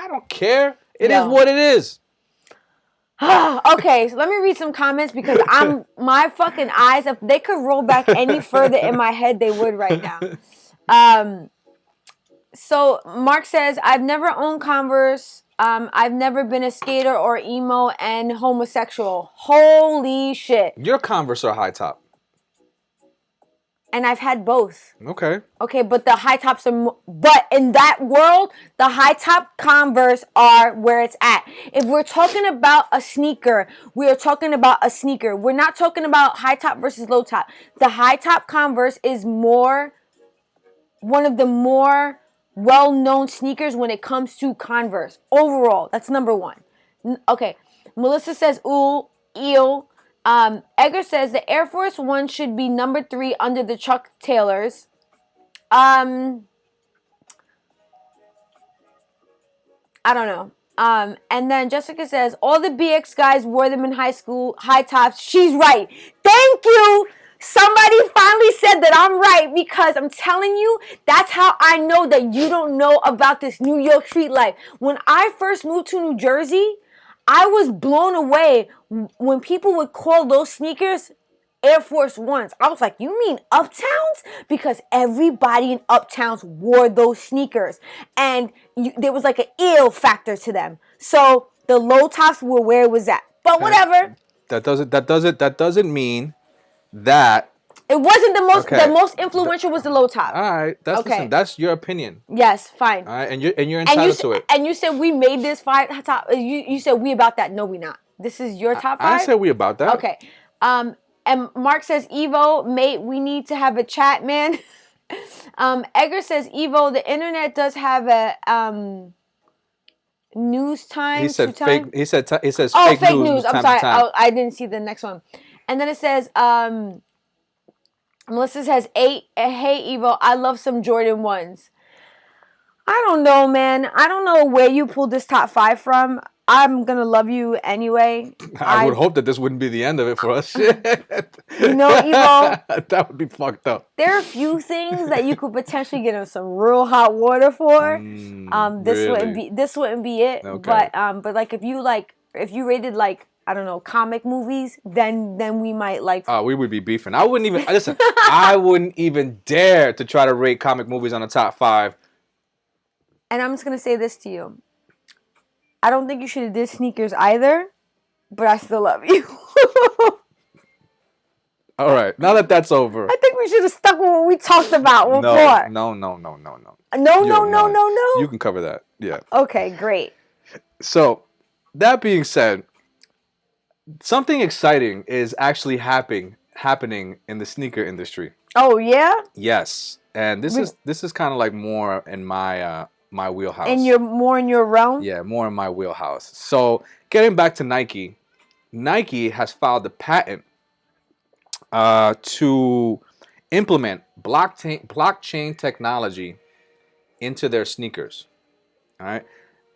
don't care. It is what it is. Okay, so let me read some comments because my fucking eyes, if they could roll back any further in my head, they would right now. So Mark says, I've never owned Converse. I've never been a skater or emo and homosexual. Holy shit. Your Converse are high top. And I've had both. Okay. Okay, but the high tops are... But in that world, the high top Converse are where it's at. If we're talking about a sneaker, we're talking about a sneaker. We're not talking about high top versus low top. The high top Converse is one of the more well-known sneakers when it comes to Converse. Overall, that's number 1. Okay, Melissa says, ooh, ew. Edgar says the Air Force One should be number 3 under the Chuck Taylors. I don't know. And then Jessica says all the BX guys wore them in high school, high tops. She's right. Thank you. Somebody finally said that I'm right because I'm telling you, that's how I know that you don't know about this New York street life. When I first moved to New Jersey, I was blown away when people would call those sneakers Air Force Ones. I was like, you mean Uptowns? Because everybody in Uptowns wore those sneakers. And there was like an ill factor to them. So the low tops were where it was at. But whatever. That doesn't mean that it wasn't the most influential was the low top. All right. Listen, that's your opinion. Yes, fine. All right, and you're entitled to it. And you said we made this 5 top. You said we about that. No, we not. This is your top 5? I said we about that. Okay. And Mark says, Evo, mate, we need to have a chat, man. Edgar says, Evo, the internet does have a news time. He said fake. He says fake fake news. I'm sorry. I didn't see the next one. And then it says, Melissa says, hey, Evo, I love some Jordan 1s. I don't know, man. I don't know where you pulled this top 5 from. I'm going to love you anyway. I would hope that this wouldn't be the end of it for us. You know, Evo. That would be fucked up. There are a few things that you could potentially get in some real hot water for. This wouldn't be it. Okay. But like if you rated like, I don't know, comic movies, then we might like. Oh, we would be beefing. I wouldn't even listen. I wouldn't even dare to try to rate comic movies on the top 5. And I'm just gonna say this to you. I don't think you should have did sneakers either, but I still love you. All right, now that that's over. I think we should have stuck with what we talked about before. No. No. You can cover that. Yeah. Okay, great. So, that being said, something exciting is actually happening in the sneaker industry. Oh yeah? Yes. And this is kind of like more in my my wheelhouse. And you're more in your realm? Yeah, more in my wheelhouse. So, getting back to Nike, Nike has filed a patent to implement blockchain technology into their sneakers. All right.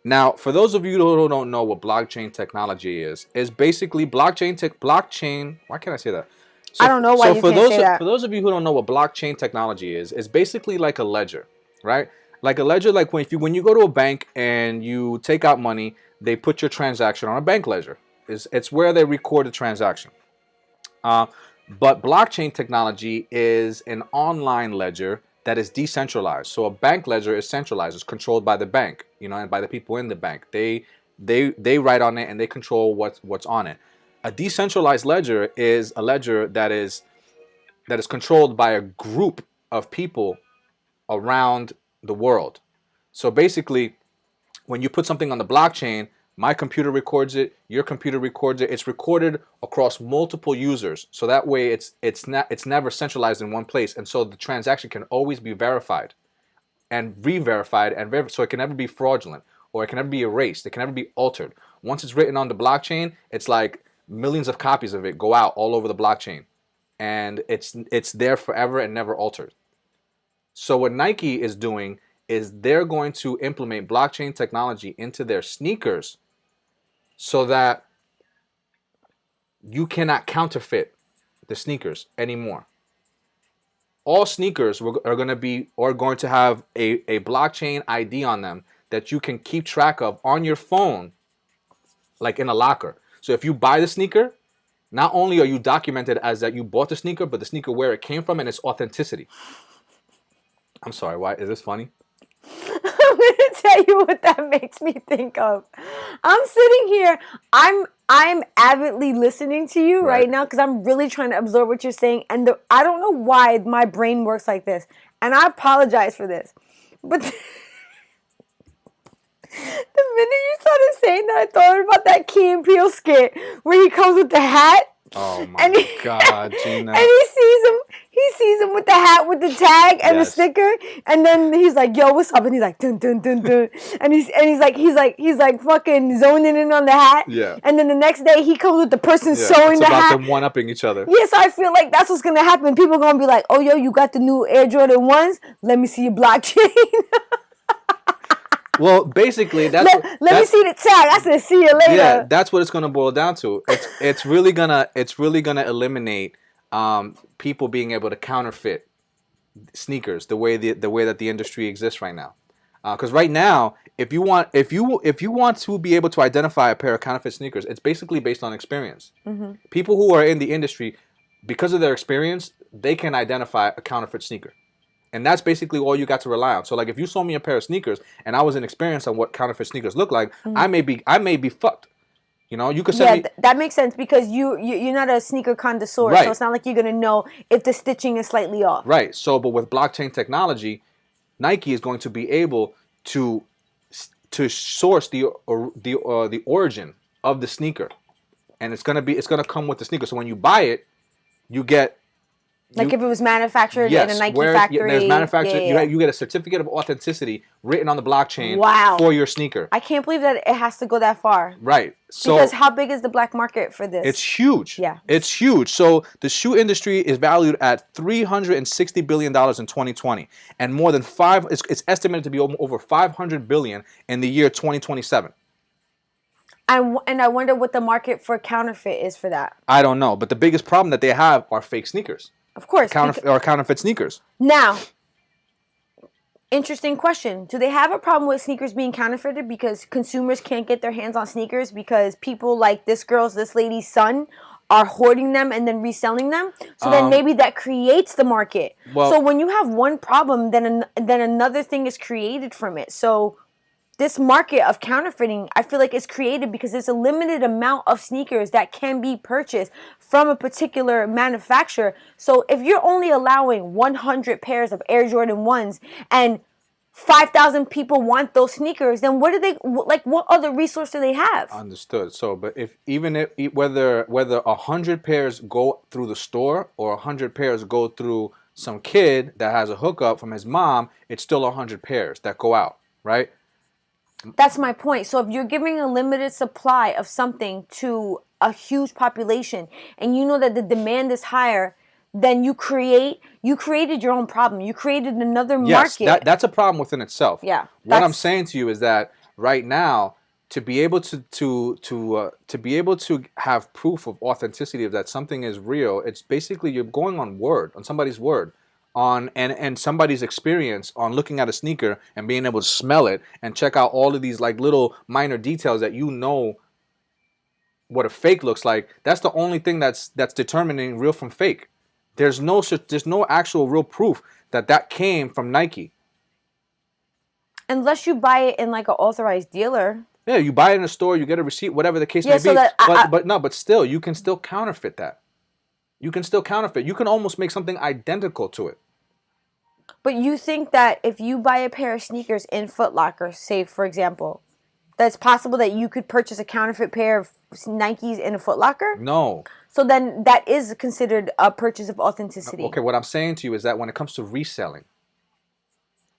Now, for those of you who don't know what blockchain technology is basically blockchain. Why can't I say that? So, I don't know why you can't say that. For those of you who don't know what blockchain technology is basically like a ledger, right? Like a ledger, like when you go to a bank and you take out money, they put your transaction on a bank ledger. It's where they record the transaction. But blockchain technology is an online ledger that is decentralized. So a bank ledger is centralized. It's controlled by the bank, and by the people in the bank. They write on it and they control what's on it. A decentralized ledger is a ledger that is controlled by a group of people around the world. So basically, when you put something on the blockchain, my computer records it, your computer records it. It's recorded across multiple users, so that way it's never centralized in one place, and so the transaction can always be verified and re-verified, and so it can never be fraudulent, or it can never be erased. It can never be altered. Once it's written on the blockchain, it's like millions of copies of it go out all over the blockchain, and it's there forever and never altered. So what Nike is doing is they're going to implement blockchain technology into their sneakers so that you cannot counterfeit the sneakers anymore. All sneakers are going to have a blockchain ID on them that you can keep track of on your phone, like in a locker. So if you buy the sneaker, not only are you documented as that you bought the sneaker, but the sneaker, where it came from, and its authenticity. I'm sorry, why is this funny? I'm gonna tell you what that makes me think of. I'm sitting here, I'm avidly listening to you right now because I'm really trying to absorb what you're saying, and I don't know why my brain works like this, and I apologize for this, but the minute you started saying that, I thought about that Key and Peele skit where he comes with the hat. Oh my God, Gina! And he sees him with the hat with the tag and the sticker, and then he's like, "Yo, what's up?" And he's like, "Dun dun dun dun," and he's like fucking zoning in on the hat. Yeah. And then the next day he comes with the person sewing the hat. It's about them one-upping each other. Yes, I feel like that's what's gonna happen. People are gonna be like, "Oh, yo, you got the new Air Jordan 1s? Let me see your blockchain." Well, basically, let me see the tag. I said, "See you later." Yeah, that's what it's gonna boil down to. It's really gonna eliminate people being able to counterfeit sneakers the way that the industry exists right now. Because right now, if you want to be able to identify a pair of counterfeit sneakers, it's basically based on experience. Mm-hmm. People who are in the industry, because of their experience, they can identify a counterfeit sneaker. And that's basically all you got to rely on. So, like, if you sold me a pair of sneakers and I was inexperienced on what counterfeit sneakers look like, mm-hmm. I may be fucked. You could send me. That makes sense because you're not a sneaker connoisseur, right. So it's not like you're gonna know if the stitching is slightly off. Right. So, but with blockchain technology, Nike is going to be able to source the origin of the sneaker, and it's gonna come with the sneaker. So when you buy it, you get. Like if it was manufactured in a Nike factory. There's manufactured. You get a certificate of authenticity written on the blockchain for your sneaker. I can't believe that it has to go that far. Right. So because how big is the black market for this? It's huge. Yeah. It's huge. So the shoe industry is valued at $360 billion in 2020, and more than it's estimated to be over $500 billion in the year 2027. And I wonder what the market for counterfeit is for that. I don't know, but the biggest problem that they have are fake sneakers. Of course. Counterfeit sneakers. Now, interesting question. Do they have a problem with sneakers being counterfeited because consumers can't get their hands on sneakers because people like this lady's son are hoarding them and then reselling them? So then maybe that creates the market. Well, so when you have one problem, then another thing is created from it. So this market of counterfeiting, I feel like it's created because there's a limited amount of sneakers that can be purchased from a particular manufacturer. So if you're only allowing 100 pairs of Air Jordan 1s and 5,000 people want those sneakers, then what do they, like, what other resource do they have? Understood. So, but if whether 100 pairs go through the store or 100 pairs go through some kid that has a hookup from his mom, it's still 100 pairs that go out, right? That's my point. So if you're giving a limited supply of something to a huge population and you know that the demand is higher, then you created your own problem. You created another market. Yes, that's a problem within itself. Yeah. What I'm saying to you is that right now, to be able to be able to have proof of authenticity of that something is real, it's basically you're going on somebody's word. And somebody's experience on looking at a sneaker and being able to smell it and check out all of these like little minor details that you know what a fake looks like. That's the only thing that's determining real from fake. There's no actual real proof that came from Nike. Unless you buy it in like an authorized dealer. Yeah, you buy it in a store, you get a receipt, whatever the case may so be. That but still, you can still counterfeit that. You can still counterfeit. You can almost make something identical to it. But you think that if you buy a pair of sneakers in Foot Locker, say for example, that's possible that you could purchase a counterfeit pair of Nikes in a Foot Locker? No. So then that is considered a purchase of authenticity. Okay, what I'm saying to you is that when it comes to reselling,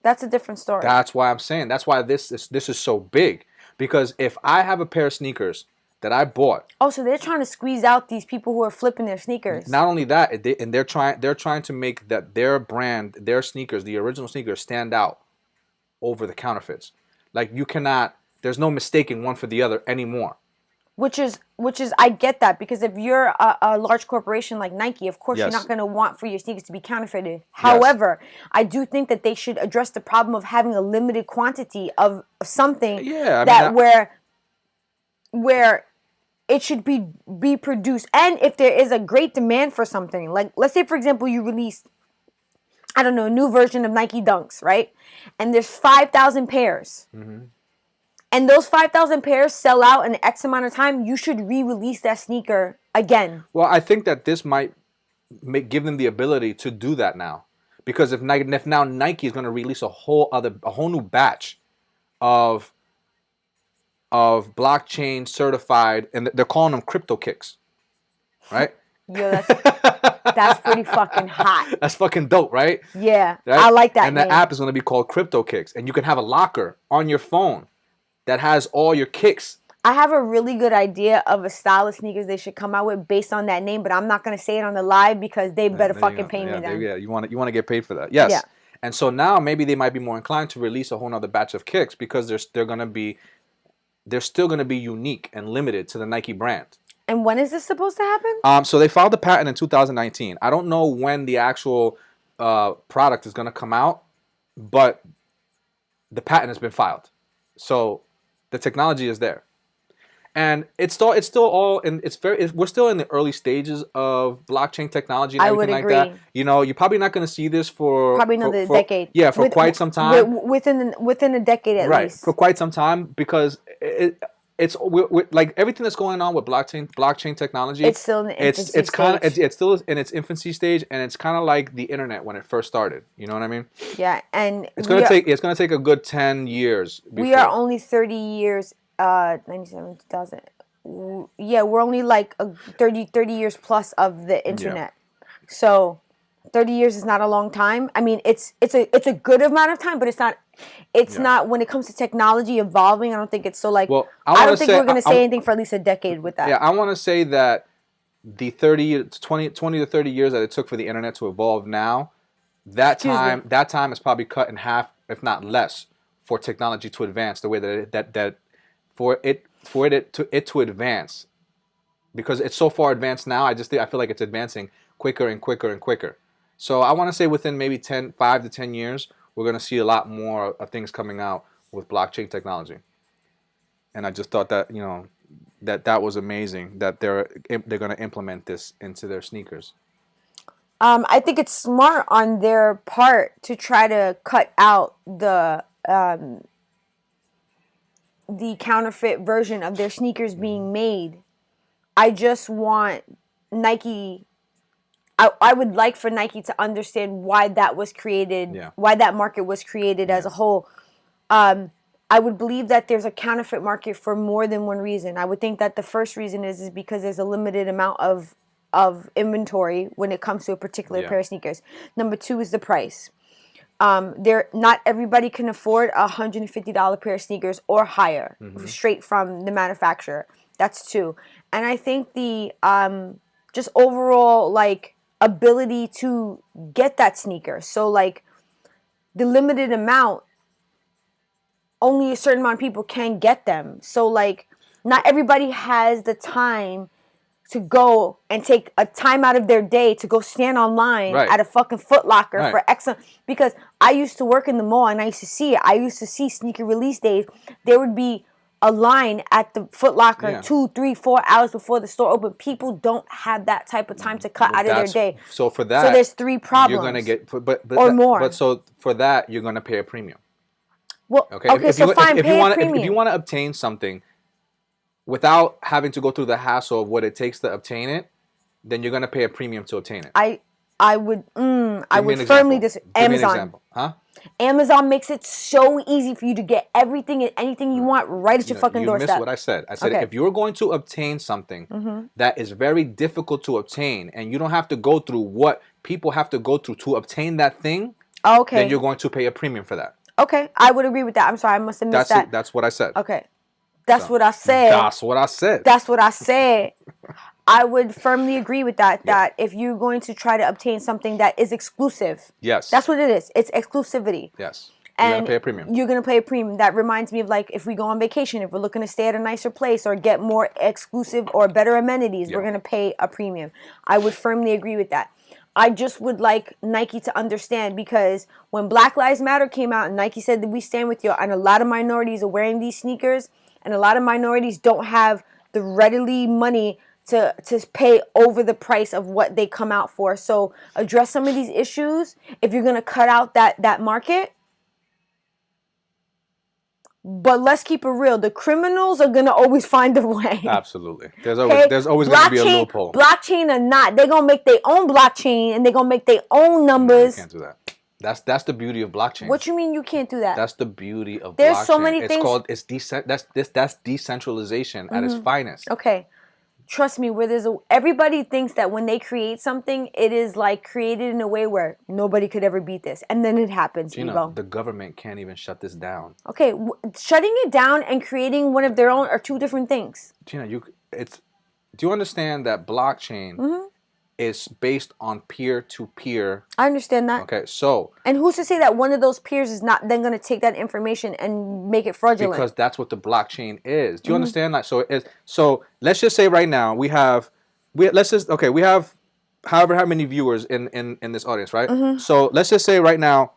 that's a different story. That's why I'm saying. That's why this is so big. Because if I have a pair of sneakers that I bought. Oh, so they're trying to squeeze out these people who are flipping their sneakers. Not only that, they're trying to make that their brand, their sneakers, the original sneakers, stand out over the counterfeits. Like there's no mistaking one for the other anymore. Which is I get that, because if you're a large corporation like Nike, of course you're not going to want for your sneakers to be counterfeited. However, I do think that they should address the problem of having a limited quantity of something where it should be produced. And if there is a great demand for something, like let's say for example you released, I don't know, a new version of Nike Dunks, right? And there's 5,000 pairs. Mm-hmm. And those 5,000 pairs sell out in X amount of time, you should re-release that sneaker again. Well, I think that this might give them the ability to do that now. Because if now Nike is going to release a whole new batch of blockchain certified, and they're calling them crypto kicks, right? Yo, that's pretty fucking hot. That's fucking dope, right? Yeah, right? I like that. And the app is going to be called Crypto Kicks, and you can have a locker on your phone that has all your kicks. I have a really good idea of a style of sneakers they should come out with based on that name, but I'm not going to say it on the live because they better fucking pay me then. Yeah, you want to get paid for that. Yes. Yeah. And so now maybe they might be more inclined to release a whole nother batch of kicks because they're still going to be unique and limited to the Nike brand. And when is this supposed to happen? So they filed the patent in 2019. I don't know when the actual product is going to come out, but the patent has been filed. So the technology is there. And we're still in the early stages of blockchain technology and everything like that. You know, you're probably not going to see this for probably another decade. Yeah, for quite some time. Within a decade at least. Right, for quite some time, because it's like everything that's going on with blockchain technology. It's still in the infancy stage. It's still in its infancy stage, and it's kind of like the internet when it first started. You know what I mean? Yeah, and it's gonna take a good 10 years. We are only 30 years. 97, 2000. Yeah, we're only like 30 years plus of the internet. Yeah. So 30 years is not a long time. I mean, it's a good amount of time, but it's not when it comes to technology evolving. I don't think it's so like. Well, I don't think we're going to say anything for at least a decade with that. Yeah, I want to say that the 20 to 30 years that it took for the internet to evolve now, that time is probably cut in half, if not less, for technology to advance the way that for it to advance, because it's so far advanced now. I feel like it's advancing quicker and quicker and quicker. So I want to say within maybe 5 to 10 years, we're going to see a lot more of things coming out with blockchain technology. And I just thought that, you know, that was amazing that they're going to implement this into their sneakers. I think it's smart on their part to try to cut out the the counterfeit version of their sneakers being made. I just want Nike. I would like for Nike to understand why that was created, why that market was created as a whole. I would believe that there's a counterfeit market for more than one reason. I would think that the first reason is because there's a limited amount of inventory when it comes to a particular pair of sneakers. Number two is the price. Not everybody can afford a $150 pair of sneakers or higher, straight from the manufacturer. That's two. And I think the just overall like ability to get that sneaker. So like the limited amount, only a certain amount of people can get them. So like not everybody has the time to go and take a time out of their day to go stand online at a fucking Foot Locker for X. Because I used to work in the mall and I used to see it. I used to see sneaker release days. There would be a line at the Foot Locker 2, 3, 4 hours before the store opened. People don't have that type of time to cut out of their day. So for that, so there's three problems. You're gonna get, or more. But so for that, you're gonna pay a premium. Well, okay, so fine, pay a premium. If you want to obtain something without having to go through the hassle of what it takes to obtain it, then you're gonna pay a premium to obtain it. I would firmly disagree. Amazon. Huh? Amazon makes it so easy for you to get everything and anything you want right at your fucking doorstep. You missed what I said. I said if you're going to obtain something that is very difficult to obtain, and you don't have to go through what people have to go through to obtain that thing, then you're going to pay a premium for that. Okay, I would agree with that. I'm sorry, I must have missed that. That's what I said. Okay, that's what I said. That's what I said. That's what I said. I would firmly agree with that. That if you're going to try to obtain something that is exclusive, that's what it is. It's exclusivity. Yes. You're gonna pay a premium. You're gonna pay a premium. That reminds me of like if we go on vacation, if we're looking to stay at a nicer place or get more exclusive or better amenities, we're gonna pay a premium. I would firmly agree with that. I just would like Nike to understand, because when Black Lives Matter came out and Nike said that we stand with you, and a lot of minorities are wearing these sneakers, and a lot of minorities don't have the readily money to pay over the price of what they come out for. So address some of these issues if you're going to cut out that market. But let's keep it real. The criminals are going to always find a way. Absolutely. There's always going to be a loophole. Blockchain or not, they're going to make their own blockchain and they're going to make their own numbers. No, you can't do that. That's the beauty of blockchain. What you mean you can't do that? That's the beauty of blockchain. There's so many things. That's decentralization at its finest. Okay. Trust me, everybody thinks that when they create something, it is like created in a way where nobody could ever beat this, and then it happens. The government can't even shut this down. Okay, shutting it down and creating one of their own are two different things. Gina, do you understand that blockchain is based on peer-to-peer? I understand that. Okay, so... And who's to say that one of those peers is not then going to take that information and make it fraudulent? Because that's what the blockchain is. Do you understand that? So let's just say right now we have however how many viewers in this audience, right? So let's just say right now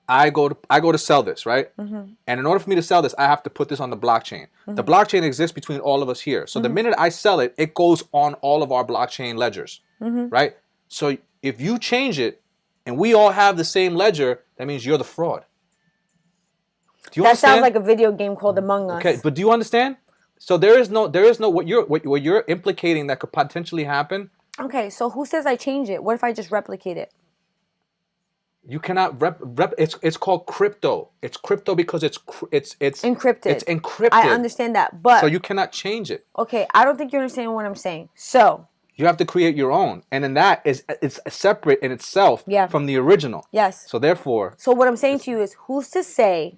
I go to sell this, right? And in order for me to sell this, I have to put this on the blockchain. The blockchain exists between all of us here. So the minute I sell it, it goes on all of our blockchain ledgers, right? So if you change it and we all have the same ledger, that means you're the fraud. Do you understand? Sounds like a video game called Among Us. Okay, but do you understand? So there is no what you're implicating that could potentially happen. Okay, so who says I change it? What if I just replicate it? You cannot it's called crypto. It's crypto because it's encrypted. It's encrypted. I understand that, but so you cannot change it. Okay, I don't think you understand what I'm saying. So you have to create your own, and then it's separate in itself from the original. Yes. So therefore. So what I'm saying to you is, who's to say?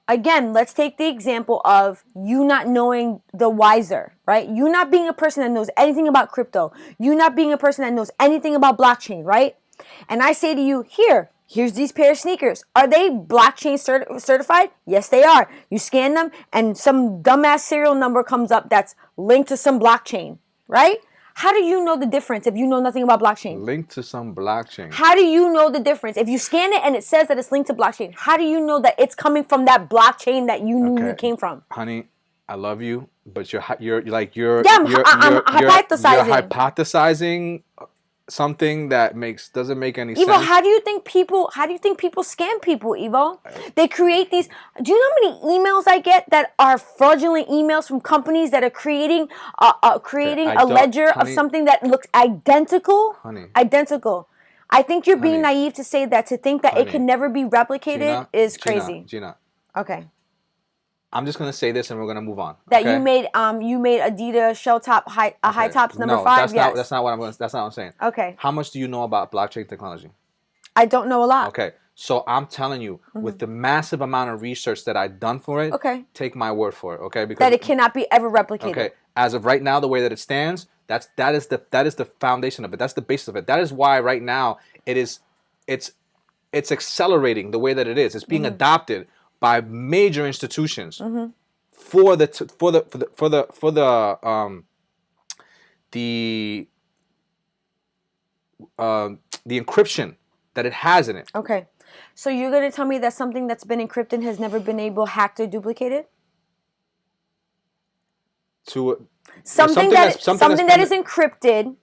Again, let's take the example of you not knowing the wiser, right? You not being a person that knows anything about crypto. You not being a person that knows anything about blockchain, right? And I say to you, here's these pair of sneakers. Are they blockchain certified? Yes, they are. You scan them and some dumbass serial number comes up that's linked to some blockchain, right? How do you know the difference if you know nothing about blockchain? Linked to some blockchain. How do you know the difference? If you scan it and it says that it's linked to blockchain, how do you know that it's coming from that blockchain that you knew you came from? Honey, I love you, but you're hypothesizing. You're hypothesizing something that doesn't make any Evo, sense. how do you think people scam people, Evo? They create these. Do you know how many emails I get that are fraudulent emails from companies that are creating a ledger of something that looks identical? Honey. Identical. I think you're being naive to say that. To think that it can never be replicated is crazy. Gina. Okay. I'm just gonna say this, and we're gonna move on. That you made Adidas shell top high tops number 5. No, that's not what I'm saying. Okay. How much do you know about blockchain technology? I don't know a lot. Okay, so I'm telling you, with the massive amount of research that I've done for it, take my word for it, okay? Because that it cannot be ever replicated. Okay, as of right now, the way that it stands, that is the foundation of it. That's the basis of it. That is why right now it's accelerating the way that it is. It's being adopted by major institutions for the encryption that it has in it. Okay, so you're gonna tell me that something that's been encrypted has never been able hacked or duplicated? Something that is encrypted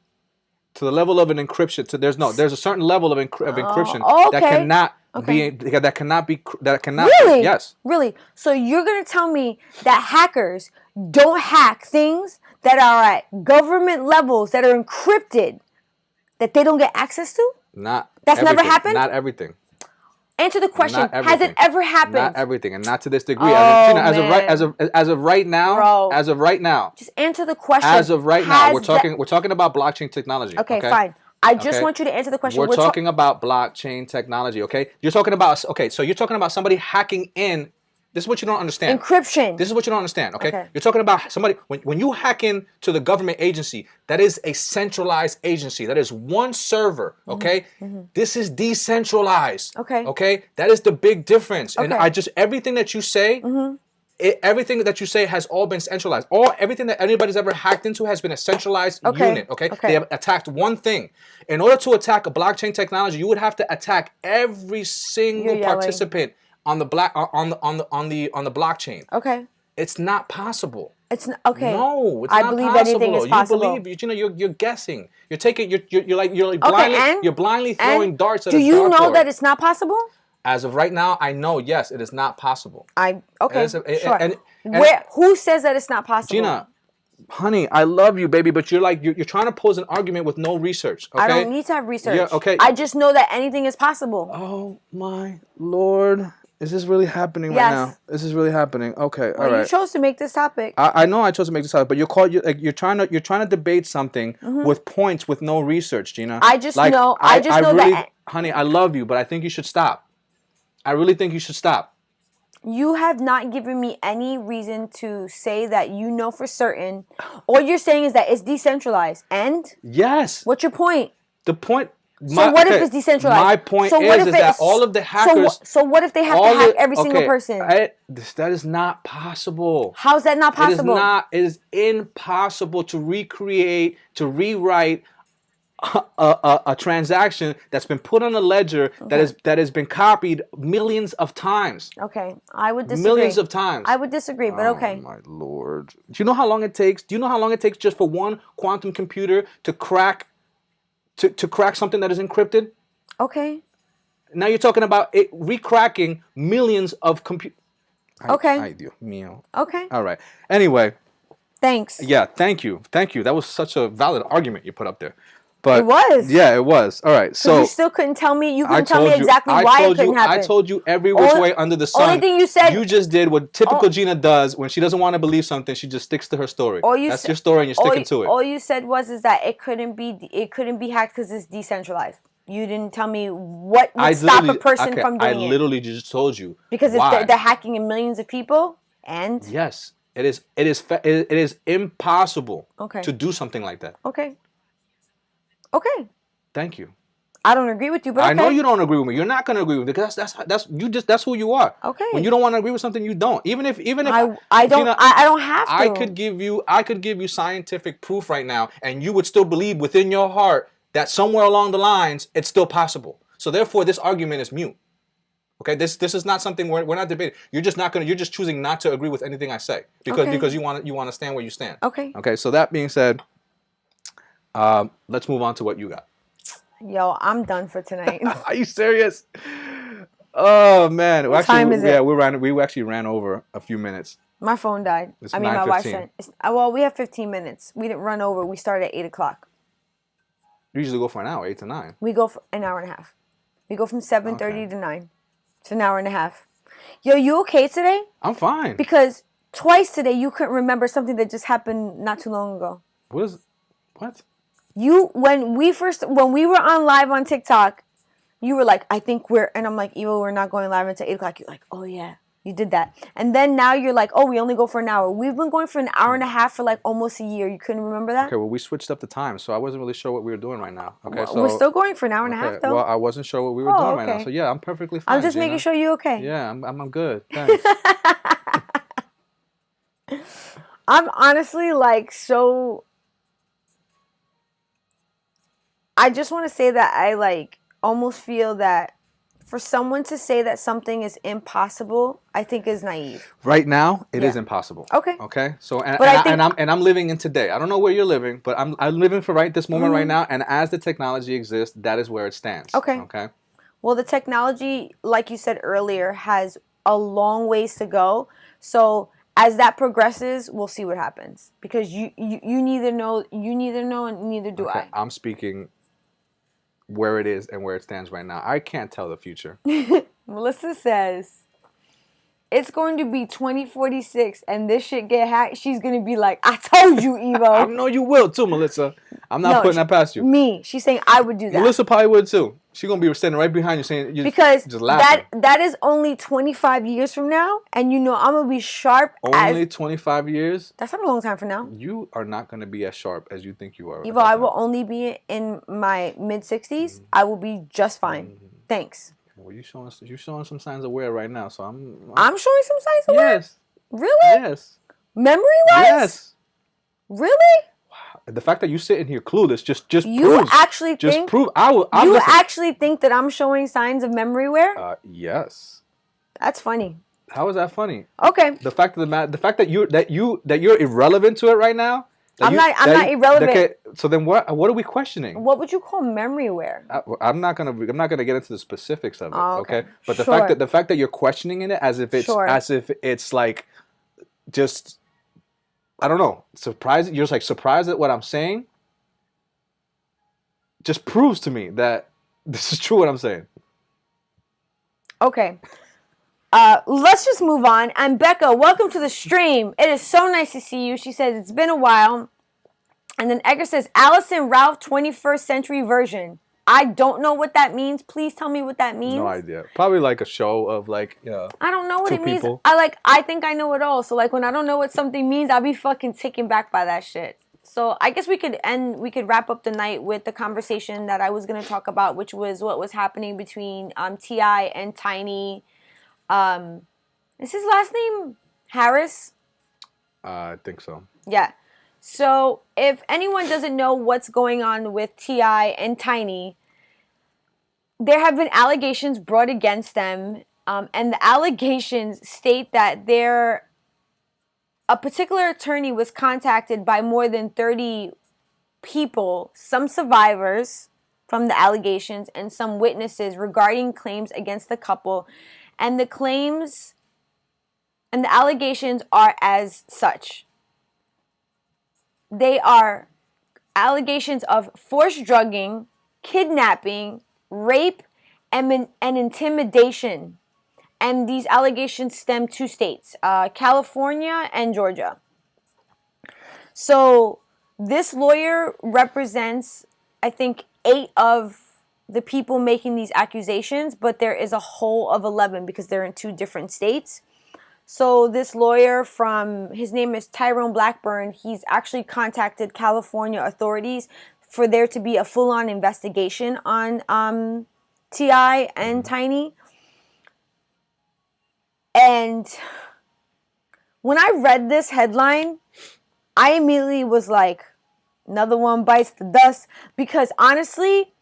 to the level of an encryption. There's a certain level of encryption that cannot be. Really? Yes. Really? So you're gonna tell me that hackers don't hack things that are at government levels that are encrypted that they don't get access to? That's never happened? Not everything. Answer the question. Has it ever happened? Not everything, and not to this degree. As of right now, just answer the question. As of right now, we're talking about blockchain technology. Okay, fine. I just want you to answer the question. We're talking about blockchain technology. Okay, you're talking about somebody hacking in. This is what you don't understand. Encryption. This is what you don't understand, okay? You're talking about somebody, when you hack in to the government agency, that is a centralized agency. That is one server, okay? This is decentralized, okay? That is the big difference. And everything that you say, everything that you say has all been centralized. Everything that anybody's ever hacked into has been a centralized unit, okay? They have attacked one thing. In order to attack a blockchain technology, you would have to attack every single participant on the blockchain. Okay. It's not possible. It's not, okay. No, it's not possible. I believe anything is possible. You're guessing. You're taking you're blindly throwing darts at a dartboard. Do you know that it's not possible? As of right now, I know, yes, it is not possible. Sure. Who says that it's not possible? Gina, honey, I love you, baby, but you're trying to pose an argument with no research. Okay? I don't need to have research. Yeah, okay. I just know that anything is possible. Oh my Lord. Is this really happening right now? This is really happening. Okay, all right. You chose to make this topic. I know I chose to make this topic, but you're trying to debate something with points with no research, Gina. I just know that. Honey, I love you, but I think you should stop. I really think you should stop. You have not given me any reason to say that you know for certain. All you're saying is that it's decentralized. And? Yes. What's your point? The point... So what if it's decentralized? My point is that all of the hackers... So what if they have to hack every single person? That is not possible. How is that not possible? It is impossible to recreate, to rewrite a transaction that's been put on a ledger that has been copied millions of times. Okay, I would disagree. Millions of times. I would disagree, but okay. Oh my Lord! Do you know how long it takes? Do you know how long it takes just for one quantum computer to crack something that is encrypted? Okay. Now you're talking about it recracking millions of computers. Okay. Ay, Dios mío. Okay. All right. Anyway. Thanks. Yeah. Thank you. Thank you. That was such a valid argument you put up there. But it was. Yeah, it was. All right. So you still couldn't tell me. You couldn't tell me exactly why it couldn't happen. I told you every which way under the sun. Only thing you said. You just did what typical Gina does when she doesn't want to believe something. She just sticks to her story. That's your story, and you're sticking to it. All you said was that it couldn't be hacked because it's decentralized. You didn't tell me what would stop a person from doing it. I literally just told you because they're hacking in millions of people, and yes, it is impossible to do something like that. Okay. Thank you. I don't agree with you, but I know you don't agree with me. You're not going to agree with me because that's who you are. Okay. When you don't want to agree with something, you don't. Even if I don't have to. I could give you scientific proof right now, and you would still believe within your heart that somewhere along the lines it's still possible. So therefore, this argument is mute. Okay, this is not something we're not debating. You're just choosing not to agree with anything I say because you want to stand where you stand. Okay. Okay. So that being said, let's move on to what you got. Yo, I'm done for tonight. Are you serious? Oh man! What time is it? Yeah, we actually ran over a few minutes. My phone died. It's My watch 9:15. died. Well, we have 15 minutes. We didn't run over. We started at 8 o'clock. You usually go for an hour, 8 to 9. We go for an hour and a half. We go from 7:30 to 9. It's an hour and a half. Yo, you okay today? I'm fine. Because twice today you couldn't remember something that just happened not too long ago. What? When we were on live on TikTok, you were like, I think and I'm like, Evo, we're not going live until 8 o'clock. You're like, oh yeah, you did that. And then now you're like, oh, we only go for an hour. We've been going for an hour and a half for like almost a year. You couldn't remember that? Okay, well, we switched up the time, so I wasn't really sure what we were doing right now. Okay, so we're still going for an hour and a half, though? Well, I wasn't sure what we were doing right now, so yeah, I'm perfectly fine. I'm just making sure you're okay. Yeah, I'm good. Thanks. I'm honestly like so... I just want to say that I like almost feel that for someone to say that something is impossible, I think is naive. Right now, it is impossible. Okay. Okay. So I'm living in today. I don't know where you're living, but I'm living for this moment right now. And as the technology exists, that is where it stands. Okay. Okay. Well, the technology, like you said earlier, has a long ways to go. So as that progresses, we'll see what happens. Because you neither know, and neither do I. I'm speaking where it is and where it stands right now. I can't tell the future. Melissa says it's going to be 2046 and this shit get hacked. She's going to be like, I told you, Evo. I know you will too, Melissa. I'm not putting that past you. She's saying I would do that. Melissa probably would too. She's going to be standing right behind you saying, because just laughing. that is only 25 years from now, and I'm going to be sharp. Only 25 years? That's not a long time from now. You are not going to be as sharp as you think you are. Evo, I will only be in my mid-60s. I will be just fine. Thanks. Well, you're showing some signs of wear right now, so I'm showing some signs of wear? Yes. Really? Yes. Memory-wise? Yes. Really? The fact that you sitting here clueless just you proves. Actually just think prove. actually think that I'm showing signs of memory wear? Yes. That's funny. How is that funny? Okay. The fact that you're irrelevant to it right now. I'm not irrelevant. Okay, so then what are we questioning? What would you call memory wear? I'm not gonna get into the specifics of it. Okay. But sure. the fact that you're questioning it as if it's like just. I don't know. Surprised? You're just like surprised at what I'm saying. Just proves to me that this is true what I'm saying. Okay. Let's just move on. And Becca, welcome to the stream. It is so nice to see you. She says it's been a while. And then Edgar says Allison Ralph 21st century version. I don't know what that means. Please tell me what that means. No idea. Probably like a show of like, I don't know what it means. I think I know it all. So like when I don't know what something means, I'll be fucking taken back by that shit. So I guess we could wrap up the night with the conversation that I was going to talk about, which was what was happening between T.I and Tiny. Is his last name Harris? I think so. Yeah. So if anyone doesn't know what's going on with T.I and Tiny, there have been allegations brought against them, and the allegations state that a particular attorney was contacted by more than 30 people, some survivors from the allegations and some witnesses regarding claims against the couple, and the claims and the allegations are as such. They are allegations of forced drugging, kidnapping, rape, and intimidation. And these allegations stem two states, California and Georgia. So this lawyer represents, I think, 8 of the people making these accusations, but there is a whole of 11 because they're in 2 different states. So this lawyer his name is Tyrone Blackburn, he's actually contacted California authorities for there to be a full-on investigation on T.I and Tiny. And when I read this headline, I immediately was like, another one bites the dust. Because honestly,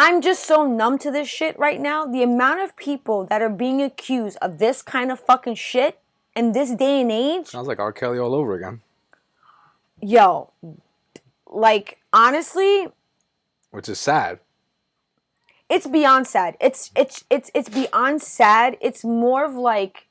I'm just so numb to this shit right now. The amount of people that are being accused of this kind of fucking shit in this day and age. Sounds like R. Kelly all over again. Yo, like, honestly. Which is sad. it's beyond sad. It's beyond sad. It's more of like,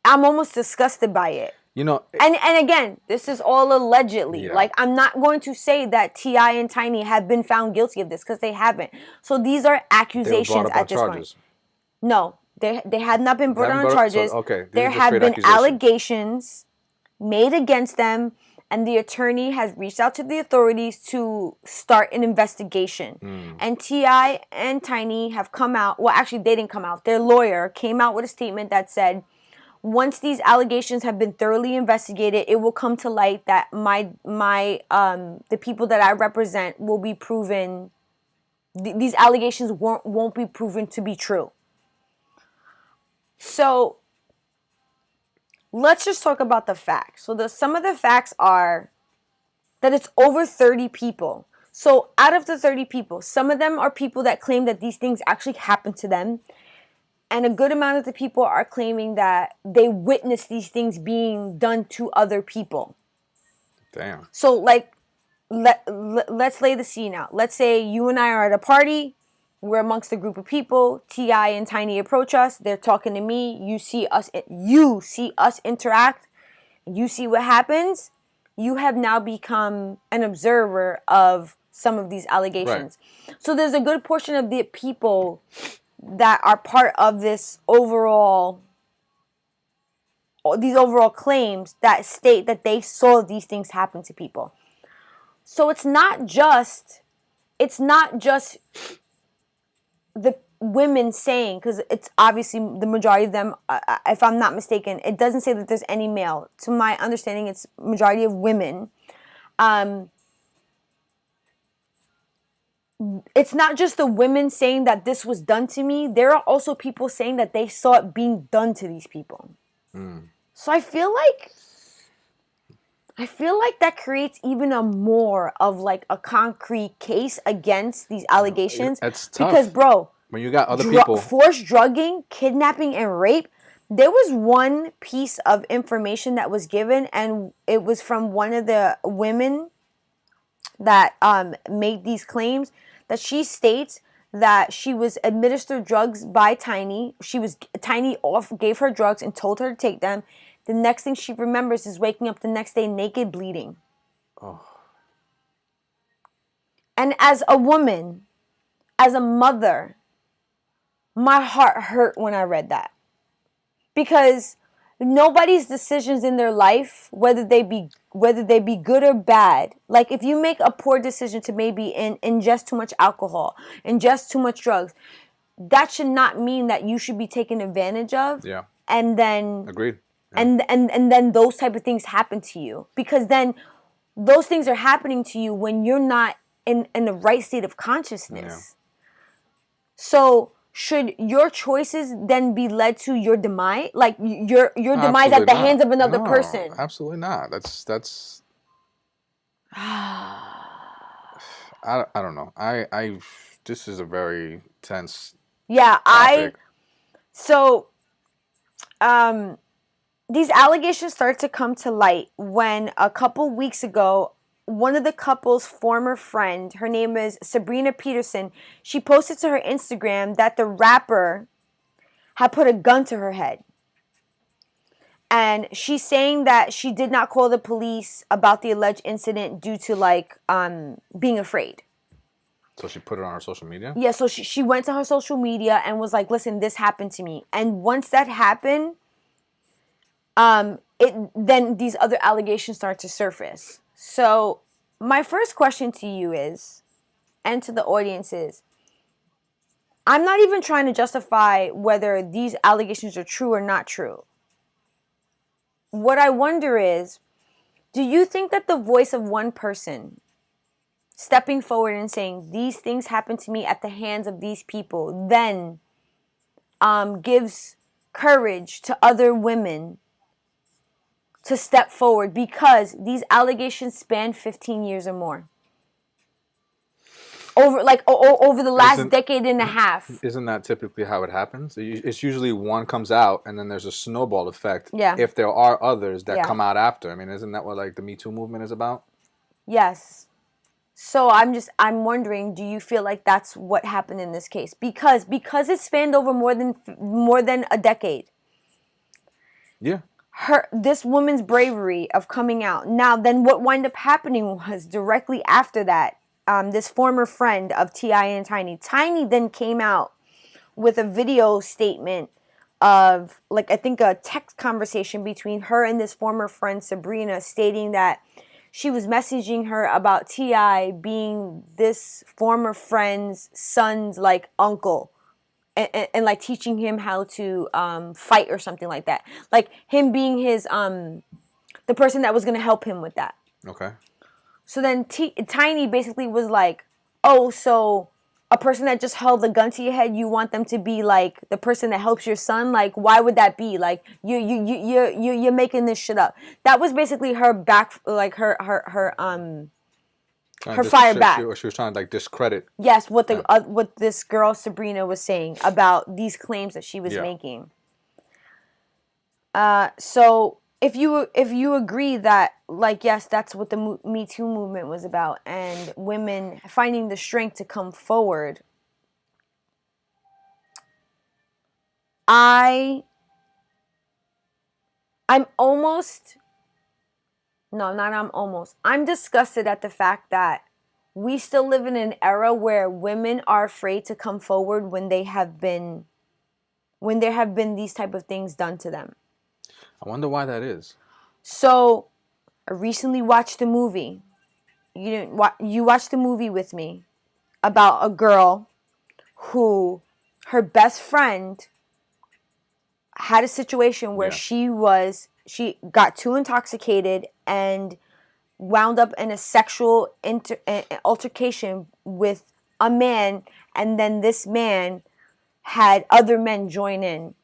I'm almost disgusted by it. You know, and again, this is all allegedly. Yeah. Like, I'm not going to say that T.I and Tiny have been found guilty of this, because they haven't. So these are accusations at this point. No, they had not been brought on charges. So, okay, there have been allegations made against them, and the attorney has reached out to the authorities to start an investigation. And T.I and Tiny have come out. Well, actually, they didn't come out. Their lawyer came out with a statement that said, once these allegations have been thoroughly investigated, it will come to light that the people that I represent will be proven. These allegations won't be proven to be true. So let's just talk about the facts. So some of the facts are that it's over 30 people. So out of the 30 people, some of them are people that claim that these things actually happened to them. And a good amount of the people are claiming that they witnessed these things being done to other people. Damn. So, like, let's lay the scene out. Let's say you and I are at a party. We're amongst a group of people. T.I and Tiny approach us. They're talking to me. You see us interact. You see what happens. You have now become an observer of some of these allegations. Right. So there's a good portion of the people that are part of these overall claims that state that they saw these things happen to people. So it's not just the women saying, because it's obviously the majority of them, if I'm not mistaken, it doesn't say that there's any male. To my understanding, it's majority of women. It's not just the women saying that this was done to me. There are also people saying that they saw it being done to these people. So I feel like that creates even a more of like a concrete case against these allegations. That's tough. Because, bro, when you got other people, forced drugging, kidnapping, and rape. There was one piece of information that was given, and it was from one of the women that made these claims, that she states that she was administered drugs by Tiny. Tiny gave her drugs and told her to take them. The next thing she remembers is waking up the next day naked, bleeding. Oh. And as a woman, as a mother, my heart hurt when I read that. Because nobody's decisions in their life, whether they be good or bad, like if you make a poor decision to maybe ingest too much alcohol, ingest too much drugs, that should not mean that you should be taken advantage of. Yeah. And then agreed. Yeah. And then those type of things happen to you, because then those things are happening to you when you're not in the right state of consciousness. Yeah. So should your choices then be led to your demise, like your demise at the hands of another person? Absolutely not. That's I don't know. I this is a very tense topic. These allegations start to come to light when a couple weeks ago, one of the couple's former friend, her name is Sabrina Peterson, she posted to her Instagram that the rapper had put a gun to her head. And she's saying that she did not call the police about the alleged incident due to being afraid. So she put it on her social media? Yeah, so she went to her social media and was like, listen, this happened to me. And once that happened, then these other allegations start to surface. So my first question to you is, and to the audience is, I'm not even trying to justify whether these allegations are true or not true. What I wonder is, do you think that the voice of one person stepping forward and saying, these things happened to me at the hands of these people, then gives courage to other women to step forward, because these allegations span 15 years or more? Over the last decade and a half. Isn't that typically how it happens? It's usually one comes out and then there's a snowball effect. Yeah. If there are others that come out after. I mean, isn't that what the Me Too movement is about? Yes. So I'm wondering, do you feel like that's what happened in this case? Because it spanned over more than a decade. Yeah. This woman's bravery of coming out. Now, then what wound up happening was directly after that, this former friend of T.I and Tiny then came out with a video statement of, like, I think a text conversation between her and this former friend Sabrina, stating that she was messaging her about T.I being this former friend's son's, like, uncle. And like teaching him how to fight or something like that. Like him being his the person that was gonna help him with that. Okay. So then Tiny basically was like, "Oh, so a person that just held a gun to your head, you want them to be like the person that helps your son? Like, why would that be? Like, you're making this shit up." That was basically her back, like her fire back. She was trying to, like, discredit. Yes, what this girl Sabrina was saying about these claims that she was making. So if you agree that, like, yes, that's what the Me Too movement was about, and women finding the strength to come forward, I'm disgusted at the fact that we still live in an era where women are afraid to come forward when there have been these type of things done to them. I wonder why that is. So, I recently watched a movie. You watched the movie with me about a girl who her best friend had a situation where she got too intoxicated and wound up in a sexual altercation with a man, and then this man had other men join in,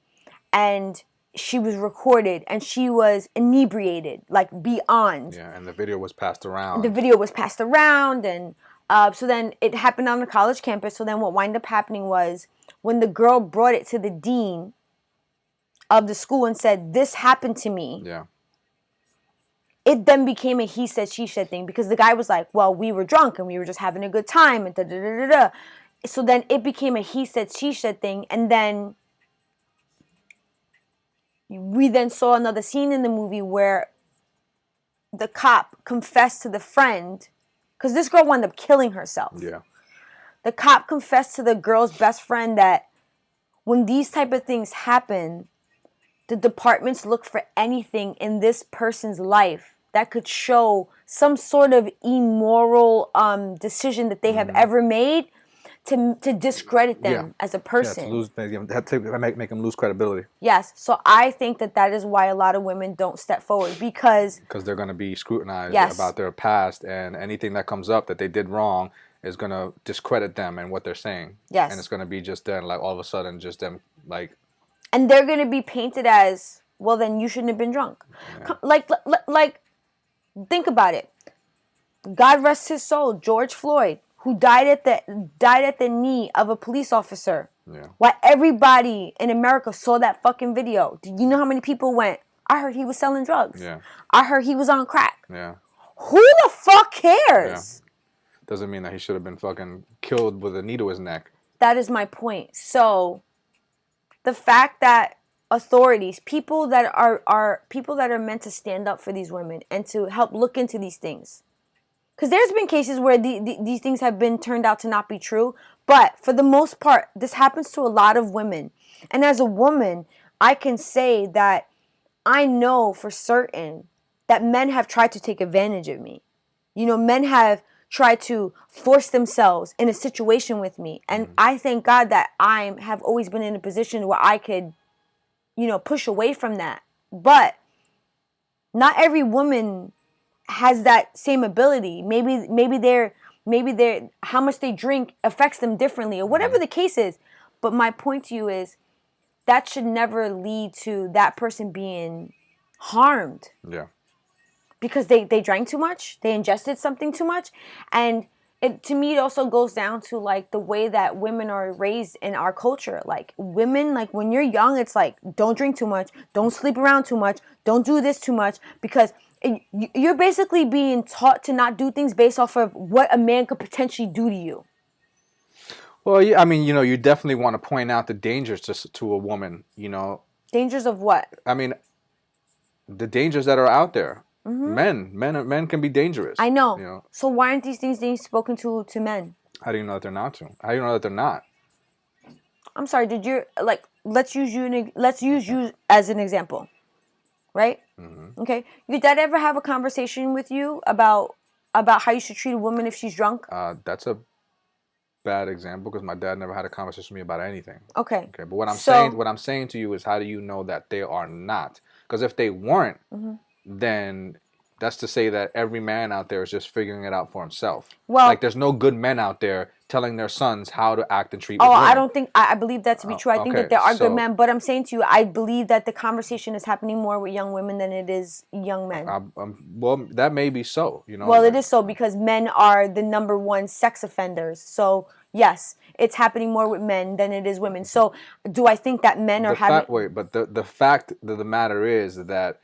and she was recorded, and she was inebriated, like beyond. Yeah, and the video was passed around. And so then it happened on the college campus. So then what wound up happening was, when the girl brought it to the dean of the school and said, "This happened to me." Yeah. It then became a he said, she said thing, because the guy was like, "Well, we were drunk and we were just having a good time," and da da da da da. So then it became a he said, she said thing, and then we then saw another scene in the movie where the cop confessed to the friend, because this girl wound up killing herself. Yeah. The cop confessed to the girl's best friend that when these type of things happen, the departments look for anything in this person's life that could show some sort of immoral decision that they have ever made to discredit them as a person. Make them lose credibility. Yes, so I think that is why a lot of women don't step forward, because they're going to be scrutinized about their past, and anything that comes up that they did wrong is going to discredit them and what they're saying. Yes. And it's going to be just then, like, all of a sudden, just them, like... And they're going to be painted as, well, then you shouldn't have been drunk. Yeah. Like, think about it. God rest his soul, George Floyd, who died at the knee of a police officer. Yeah. While everybody in America saw that fucking video. Do you know how many people went, "I heard he was selling drugs. Yeah. I heard he was on crack." Yeah. Who the fuck cares? Yeah. Doesn't mean that he should have been fucking killed with a needle in his neck. That is my point. So, the fact that authorities, people that are meant to stand up for these women and to help look into these things, because there's been cases where these things have been turned out to not be true, but for the most part, this happens to a lot of women. And as a woman, I can say that I know for certain that men have tried to take advantage of me. Men have tried to force themselves in a situation with me. And I thank God that I have always been in a position where I could, push away from that. But not every woman has that same ability. Maybe they're how much they drink affects them differently, or whatever the case is. But my point to you is that should never lead to that person being harmed. Yeah. Because they drank too much, they ingested something too much. And to me, it also goes down to, like, the way that women are raised in our culture. Like, women, like, when you're young, it's like, don't drink too much, don't sleep around too much, don't do this too much, because you're basically being taught to not do things based off of what a man could potentially do to you. Well, yeah, I mean, you definitely want to point out the dangers to a woman, Dangers of what? I mean, the dangers that are out there. Men can be dangerous. I know. So why aren't these things being spoken to men? How do you know that they're not to? How do you know that they're not? I'm sorry. Did you let's use you as an example, right? Okay. Your dad ever have a conversation with you about how you should treat a woman if she's drunk? That's a bad example because my dad never had a conversation with me about anything. Okay. But what I'm saying to you is, how do you know that they are not? Because if they weren't, then that's to say that every man out there is just figuring it out for himself. Well, like there's no good men out there telling their sons how to act and treat women. I don't think I believe that to be true. I think that there are good men, but I'm saying to you, I believe that the conversation is happening more with young women than it is young men. Well, that may be so. Well, it is so because men are the number one sex offenders. So yes, it's happening more with men than it is women. So do I think that men are having? But the fact of the matter is that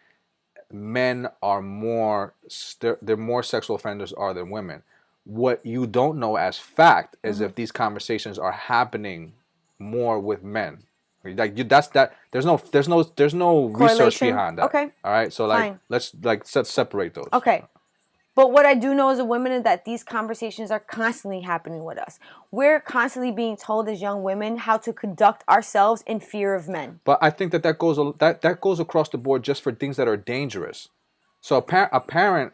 men are more sexual offenders than women. What you don't know as fact is if these conversations are happening more with men. Like there's no research behind that. Okay. All right. So let's separate those. Okay. But what I do know as a woman is that these conversations are constantly happening with us. We're constantly being told as young women how to conduct ourselves in fear of men. But I think that goes across the board just for things that are dangerous. So a parent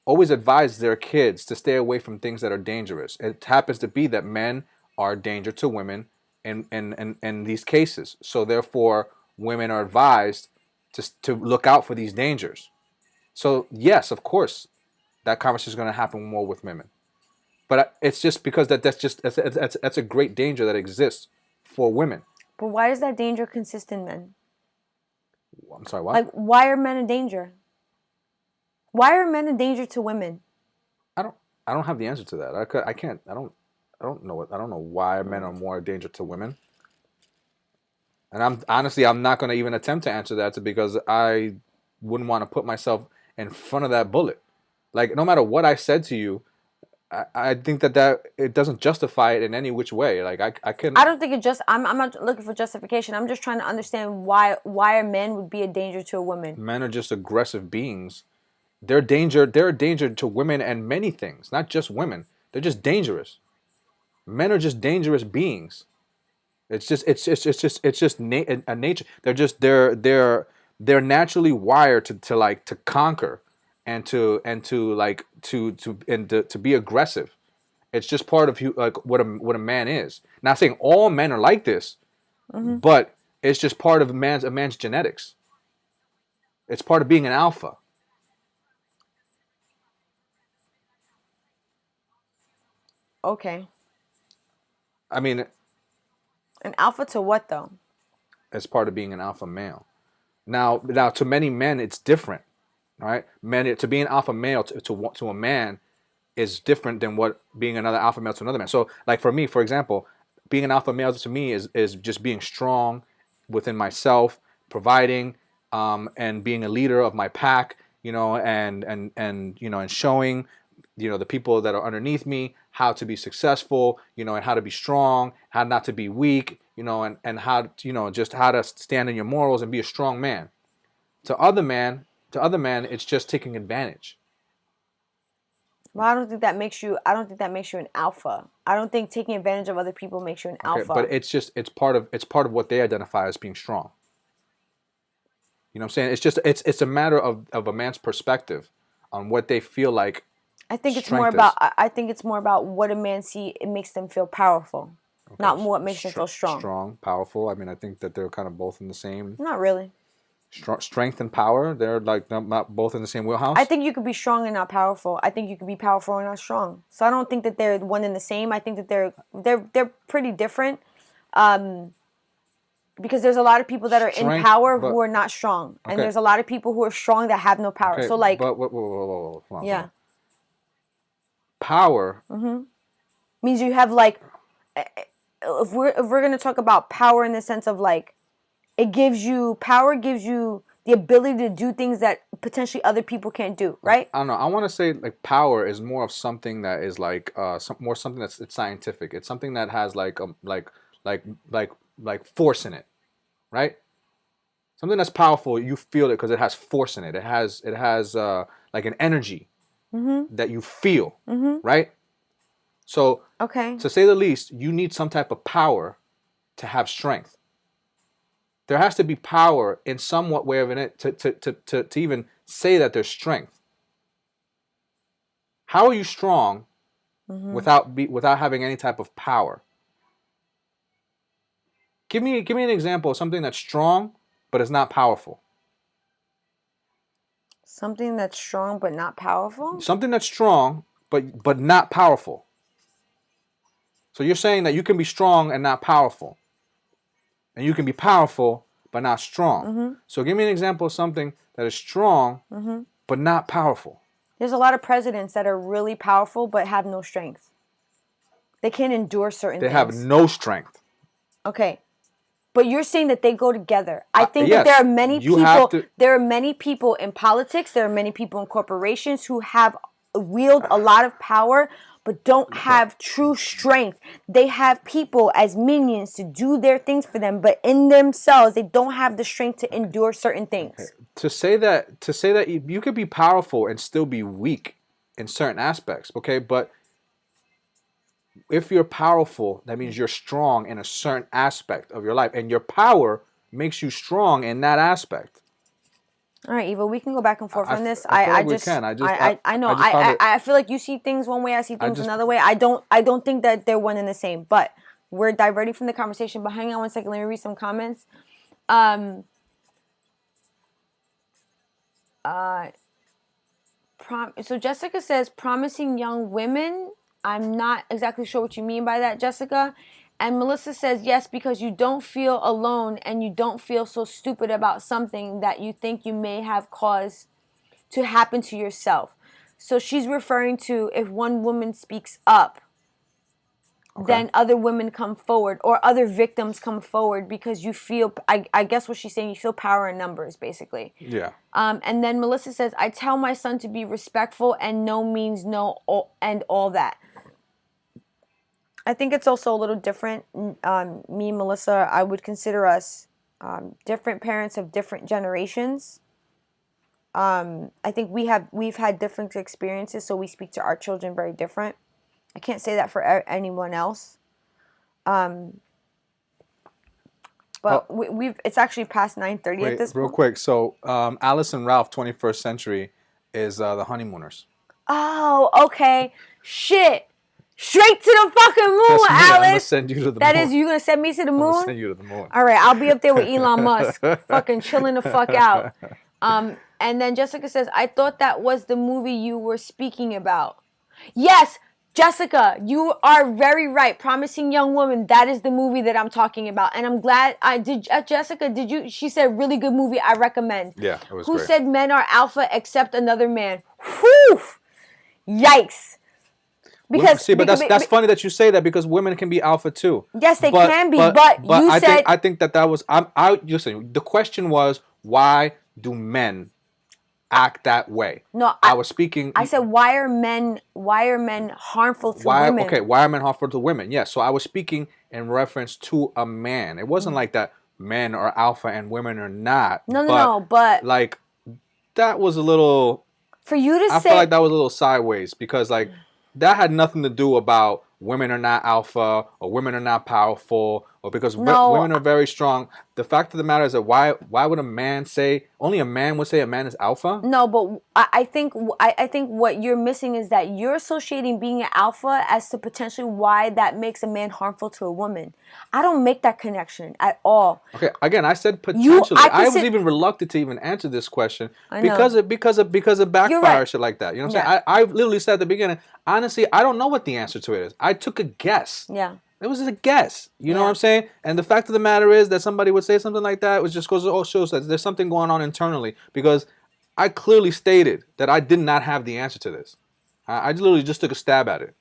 always advises their kids to stay away from things that are dangerous. It happens to be that men are a danger to women in these cases. So therefore, women are advised to look out for these dangers. So yes, of course, that conversation is going to happen more with women, but it's just because that's a great danger that exists for women. But why does that danger consist in men? I'm sorry, what? Like, why are men a danger? Why are men a danger to women? I don't have the answer to that. I don't know why men are more a danger to women. And I'm not going to even attempt to answer that because I wouldn't want to put myself in front of that bullet. Like, no matter what I said to you, I think that it doesn't justify it in any which way. Like, I couldn't. I don't think it just. I'm not looking for justification. I'm just trying to understand why a man would be a danger to a woman. Men are just aggressive beings. They're a danger to women and many things, not just women. They're just dangerous. Men are just dangerous beings. It's just a nature. They're naturally wired to conquer and to be aggressive. It's just part of what a man is. Not saying all men are like this, but it's just part of a man's genetics. It's part of being an alpha. Okay. I mean, an alpha to what though? As part of being an alpha male. Now to many men it's different, right? Men, to be an alpha male to a man is different than what being another alpha male to another man. So, like for me, for example, being an alpha male to me is just being strong within myself, providing, and being a leader of my pack, and showing, the people that are underneath me how to be successful, and how to be strong, how not to be weak, and how, just how to stand in your morals and be a strong man. To other men, it's just taking advantage. Well, I don't think that makes you an alpha. I don't think taking advantage of other people makes you an alpha. But it's part of what they identify as being strong. You know what I'm saying? It's a matter of a man's perspective on what they feel like. I think it's more about what a man see. It makes them feel powerful, not what makes them feel strong. Strong, powerful. I mean, I think that they're kind of both in the same. Not really. Strength and power, they're like not both in the same wheelhouse. I think you could be strong and not powerful. I think you could be powerful and not strong. So I don't think that they're one and the same. I think that they're pretty different. Because there's a lot of people that are in power who are not strong, and there's a lot of people who are strong that have no power. So like, but whoa, yeah. Power means you have like, if we're gonna talk about power in the sense of like, power gives you the ability to do things that potentially other people can't do, right? I don't know. I want to say like power is more of something that is like something that's it's scientific. It's something that has like like force in it, right? Something that's powerful, you feel it because it has force in it. It has like an energy that you feel, right? So Okay. to say the least, you need some type of power to have strength. There has to be power in somewhat way of it to even say that there's strength. How are you strong without having any type of power? Give me an example of something that's strong but is not powerful. Something that's strong but not powerful? Something that's strong but not powerful. So you're saying that you can be strong and not powerful. And you can be powerful but not strong. So give me an example of something that is strong but not powerful. There's a lot of presidents that are really powerful but have no strength. They can't endure certain things. They have no strength. Okay. But you're saying that they go together. I think yes, that there are many you people. have to- There are many people in politics. There are many people in corporations who have wield a lot of power, but don't have true strength. They have people as minions to do their things for them, but in themselves, they don't have the strength to endure certain things. To say that you could be powerful and still be weak in certain aspects, okay? But if you're powerful, that means you're strong in a certain aspect of your life, and your power makes you strong in that aspect. All right, Eva, we can go back and forth on this. I I feel just, we can. I know. I feel like you see things one way, I see things another way. I don't think that they're one and the same. But we're diverting from the conversation. But hang on one second. Let me read some comments. So Jessica says, promising young women. I'm not exactly sure what you mean by that, Jessica. And Melissa says, yes, because you don't feel alone and you don't feel so stupid about something that you think you may have caused to happen to yourself. So she's referring to if one woman speaks up, then other women come forward or other victims come forward because you feel, I guess what she's saying, you feel power in numbers, basically. Yeah. And then Melissa says, I tell my son to be respectful and no means no and all that. I think it's also a little different. Me and Melissa, I would consider us different parents of different generations. I think we've had different experiences, so we speak to our children very different. I can't say that for anyone else. But it's actually past 9:30 at this point. Real quick. So Alice and Ralph, 21st Century, is the honeymooners. Oh, okay. Shit. Straight to the fucking moon, That's me. Alice. I'm gonna send you to the moon. That is, you gonna send me to the moon? I'm gonna send you to the moon. All right, I'll be up there with Elon Musk, fucking chilling the fuck out. And then Jessica says, I thought that was the movie you were speaking about. Yes, Jessica, you are very right. Promising Young Woman, that is the movie that I'm talking about. And I'm glad I did. Jessica, did you? She said, really good movie. I recommend. Yeah, it was Who great. said men are alpha except another man? Whew! Yikes. Because see, but that's funny that you say that because women can be alpha too. Yes, they can be, but you said I think that was listen. The question was, why do men act that way? No, I was speaking. I said, why are men harmful to women? Okay, why are men harmful to women? Yes, so I was speaking in reference to a man. It wasn't like that men are alpha and women are not. No, but like that was a little. For you to say, I felt like that was a little sideways because like. That had nothing to do about women are not alpha or women are not powerful or because women are very strong. The fact of the matter is that why would a man say, only a man would say a man is alpha? No, but I think what you're missing is that you're associating being an alpha as to potentially why that makes a man harmful to a woman. I don't make that connection at all. Okay, again, I said potentially. I was even reluctant to even answer this question because of backfire right. shit like that. You know what I'm saying? I literally said at the beginning, honestly, I don't know what the answer to it is. I took a guess. Yeah. It was a guess. You know what I'm saying? And the fact of the matter is that somebody would say something like that. It just goes to shows that there's something going on internally because I clearly stated that I did not have the answer to this. I literally just took a stab at it.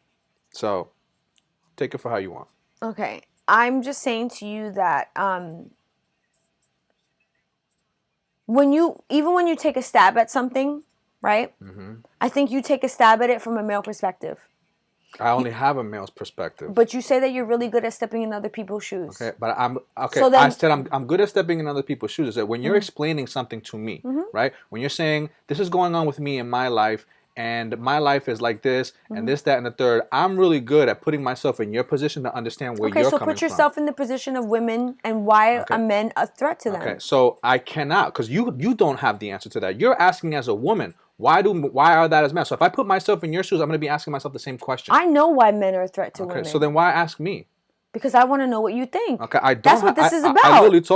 So take it for how you want. even when you take a stab at something, right? I think you take a stab at it from a male perspective. I only have a male's perspective. But you say that you're really good at stepping in other people's shoes. Okay, but I said I'm good at stepping in other people's shoes. Is that when you're explaining something to me, right? When you're saying this is going on with me in my life, and my life is like this, and this, that, and the third, I'm really good at putting myself in your position to understand where you're coming from. Okay, so put yourself in the position of women, and why are men a threat to them? Okay, so I cannot, because you don't have the answer to that. You're asking as a woman. Why are that as men? So if I put myself in your shoes, I'm going to be asking myself the same question. I know why men are a threat to women. Okay, so then why ask me? Because I want to know what you think. Okay, I don't. That's what this is about.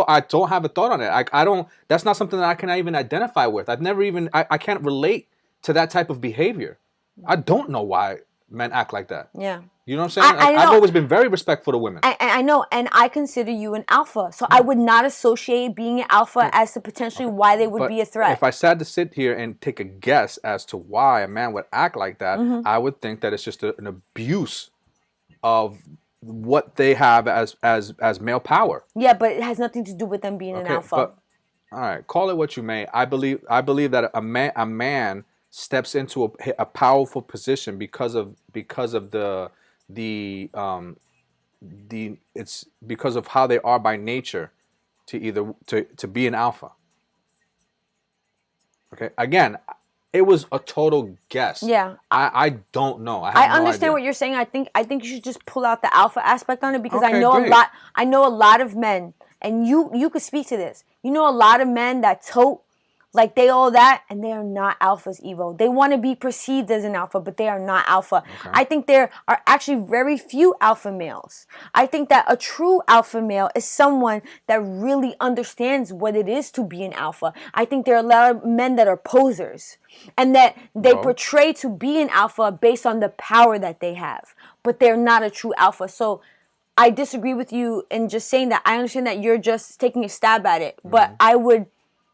I don't have a thought on it. I don't. That's not something that I can even identify with. I've never even. I can't relate to that type of behavior. I don't know why men act like that. Yeah. You know what I'm saying? I've always been very respectful to women. I know, and I consider you an alpha. So I would not associate being an alpha as to potentially why they would be a threat. If I sat to sit here and take a guess as to why a man would act like that, I would think that it's just an abuse of what they have as male power. Yeah, but it has nothing to do with them being an alpha. But, all right, call it what you may. I believe that a man steps into a powerful position because of it's because of how they are by nature to be an alpha. Okay, again, it was a total guess. Yeah, I don't know. I understand what you're saying. I think you should just pull out the alpha aspect on it, because I know great. I know a lot of men, and you could speak to this. You know a lot of men that tote like they all that, and they are not alphas, Evo. They want to be perceived as an alpha, but they are not alpha. Okay. I think there are actually very few alpha males. I think that a true alpha male is someone that really understands what it is to be an alpha. I think there are a lot of men that are posers, and that they portray to be an alpha based on the power that they have, but they're not a true alpha. So I disagree with you in just saying that. I understand that you're just taking a stab at it, but I would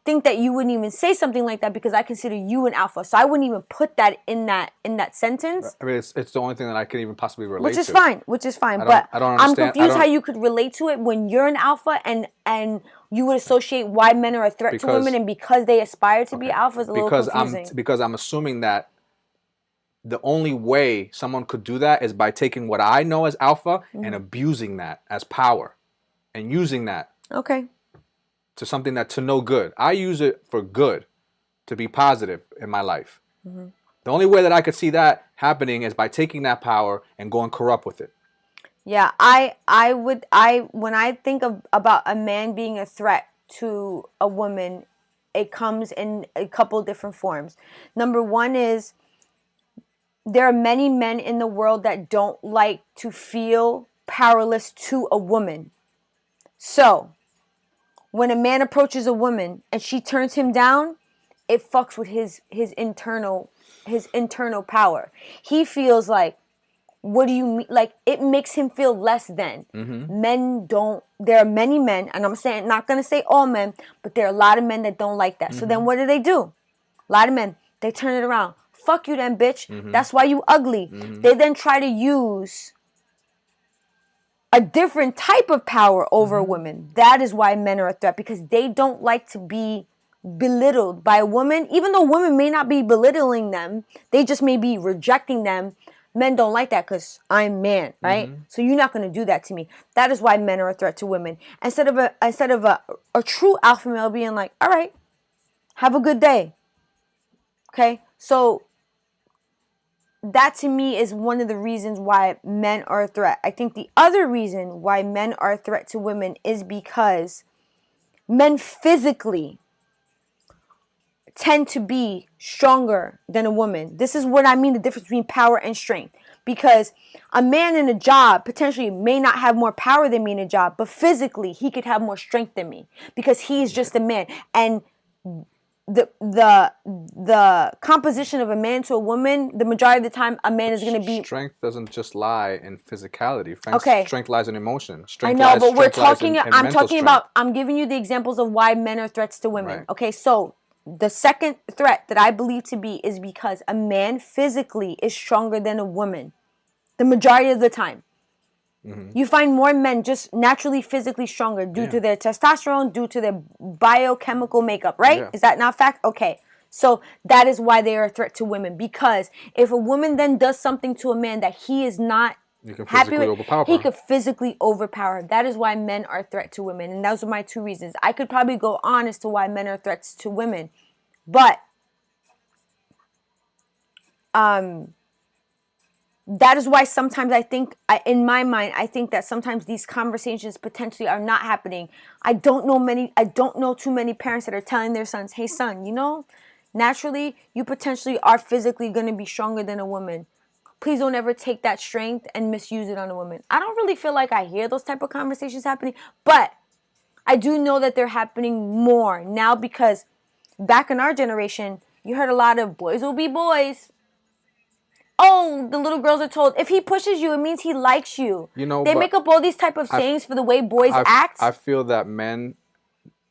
think that you wouldn't even say something like that, because I consider you an alpha. So I wouldn't even put that in that sentence. I mean, it's the only thing that I can even possibly relate to. Which is fine. But I'm confused how you could relate to it when you're an alpha, and you would associate why men are a threat to women, and because they aspire to be alphas. A little confusing. Because I'm assuming that the only way someone could do that is by taking what I know as alpha and abusing that as power, and using that. Okay. To something that to no good. I use it for good, to be positive in my life. The only way that I could see that happening is by taking that power and going corrupt with it. Yeah, when I think about a man being a threat to a woman, it comes in a couple different forms. Number one is, there are many men in the world that don't like to feel powerless to a woman. So when a man approaches a woman and she turns him down, it fucks with his internal power. He feels like, what do you mean? Like, it makes him feel less than. Men don't. There are many men, and I'm saying, not gonna say all men, but there are a lot of men that don't like that. So then what do? A lot of men, they turn it around. Fuck you then, bitch. That's why you ugly. They then try to use a different type of power over women. That is why men are a threat, because they don't like to be belittled by a woman. Even though women may not be belittling them, they just may be rejecting them. Men don't like that because I'm man, right? So you're not going to do that to me. That is why men are a threat to women. Instead of a true alpha male being like, all right, have a good day. Okay? So that to me is one of the reasons why men are a threat. I think the other reason why men are a threat to women is because men physically tend to be stronger than a woman. This is what I mean, the difference between power and strength. Because a man in a job potentially may not have more power than me in a job, but physically he could have more strength than me because he is just a man. And the composition of a man to a woman, the majority of the time, a man is going to be... Strength doesn't just lie in physicality. Strength lies in emotion. I know, but we're talking... I'm giving you the examples of why men are threats to women. Right. Okay, so the second threat that I believe to be is because a man physically is stronger than a woman. The majority of the time. You find more men just naturally physically stronger due to their testosterone, due to their biochemical makeup, right? Yeah. Is that not fact? Okay. So that is why they are a threat to women. Because if a woman then does something to a man that he is not happy with, he could physically overpower. That is why men are a threat to women. And those are my 2 reasons. I could probably go on as to why men are threats to women. But that is why sometimes I think, in my mind, I think that sometimes these conversations potentially are not happening. I don't know too many parents that are telling their sons, hey son, you know, naturally you potentially are physically going to be stronger than a woman. Please don't ever take that strength and misuse it on a woman. I don't really feel like I hear those type of conversations happening, but I do know that they're happening more now, because back in our generation, you heard a lot of boys will be boys. Oh, the little girls are told, if he pushes you, it means he likes you. You know, they make up all these type of sayings for the way boys act. I feel that men,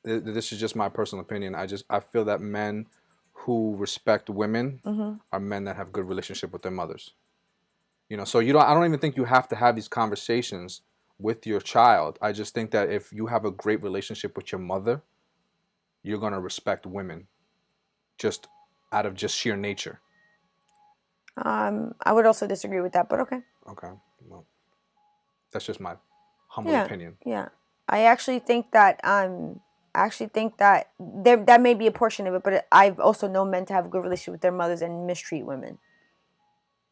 this is just my personal opinion, I feel that men who respect women are men that have good relationship with their mothers. You know, so I don't even think you have to have these conversations with your child. I just think that if you have a great relationship with your mother, you're going to respect women just out of just sheer nature. I would also disagree with that, but okay. Okay. Well, that's just my humble opinion. Yeah. I actually think that that may be a portion of it, but I've also known men to have a good relationship with their mothers and mistreat women.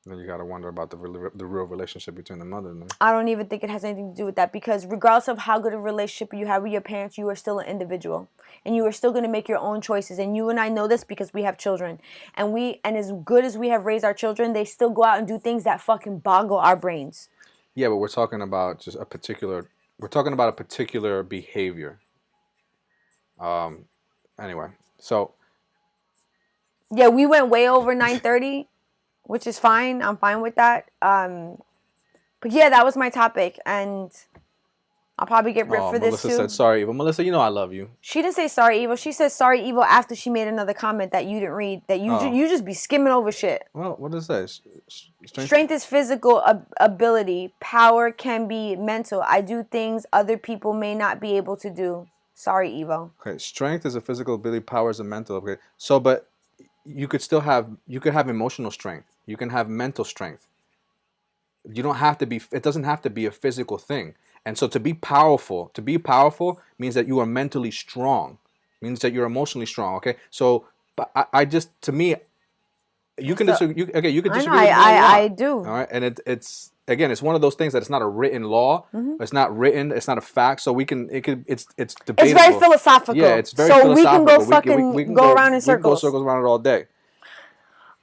Then you got to wonder about the real relationship between the mother and them. I don't even think it has anything to do with that, because regardless of how good a relationship you have with your parents, you are still an individual, and you are still going to make your own choices. And you and I know this because we have children, and as good as we have raised our children, they still go out and do things that fucking boggle our brains. Yeah, but we're talking about just a particular behavior. Anyway, so yeah, we went way over 9:30. Which is fine. I'm fine with that. But yeah, that was my topic, and I'll probably get ripped for this too. Melissa said sorry, Evil. Melissa, you know I love you. She didn't say sorry, Evil. She said sorry, Evil, after she made another comment that you didn't read. That you just be skimming over shit. Well, what does it say? Strength is physical ability. Power can be mental. I do things other people may not be able to do. Sorry, Evo. Okay, strength is a physical ability. Power is a mental ability. So, but you could have emotional strength. You can have mental strength. You don't have to be, it doesn't have to be a physical thing. And so to be powerful means that you are mentally strong, means that you're emotionally strong. Okay. So, but I just, to me, you can disagree. You can disagree. I do. All right. And it's one of those things that it's not a written law. It's not written. It's not a fact. So it's debatable. It's very philosophical. Yeah, it's very philosophical. So we can go around in circles. We can go circles around it all day.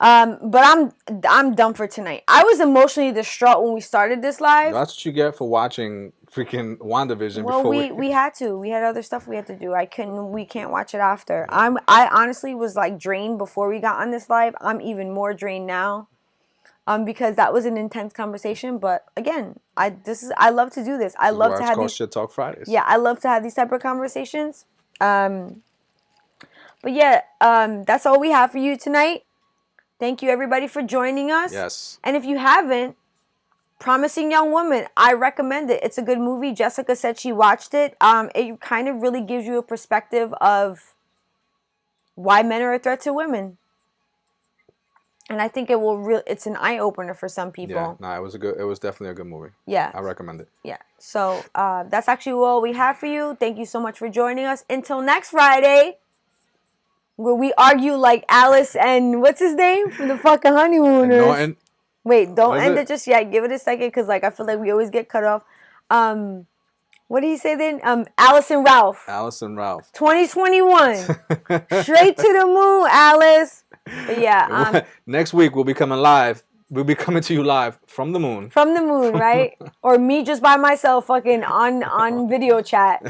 But I'm done for tonight. I was emotionally distraught when we started this live. That's what you get for watching freaking WandaVision. Well, we had to. We had other stuff we had to do. We can't watch it after. I honestly was like drained before we got on this live. I'm even more drained now. Because that was an intense conversation. But again, I love to do this. I love to have these Shit Talk Fridays. Yeah, I love to have these type of conversations. But yeah, that's all we have for you tonight. Thank you, everybody, for joining us. Yes. And if you haven't, Promising Young Woman, I recommend it. It's a good movie. Jessica said she watched it. It kind of really gives you a perspective of why men are a threat to women. And I think it's an eye opener for some people. Yeah, no, it was definitely a good movie. Yeah. I recommend it. Yeah. So that's actually all we have for you. Thank you so much for joining us. Until next Friday, where we argue like Alice and what's his name from the fucking Honeymooners. Wait, don't end it just yet. Give it a second, because I feel like we always get cut off. What did he say then? Alice and Ralph. Alice and Ralph. 2021. Straight to the moon, Alice. But yeah. Next week we'll be coming live. We'll be coming to you live from the moon. From the moon, right? Or me just by myself, fucking on video chat.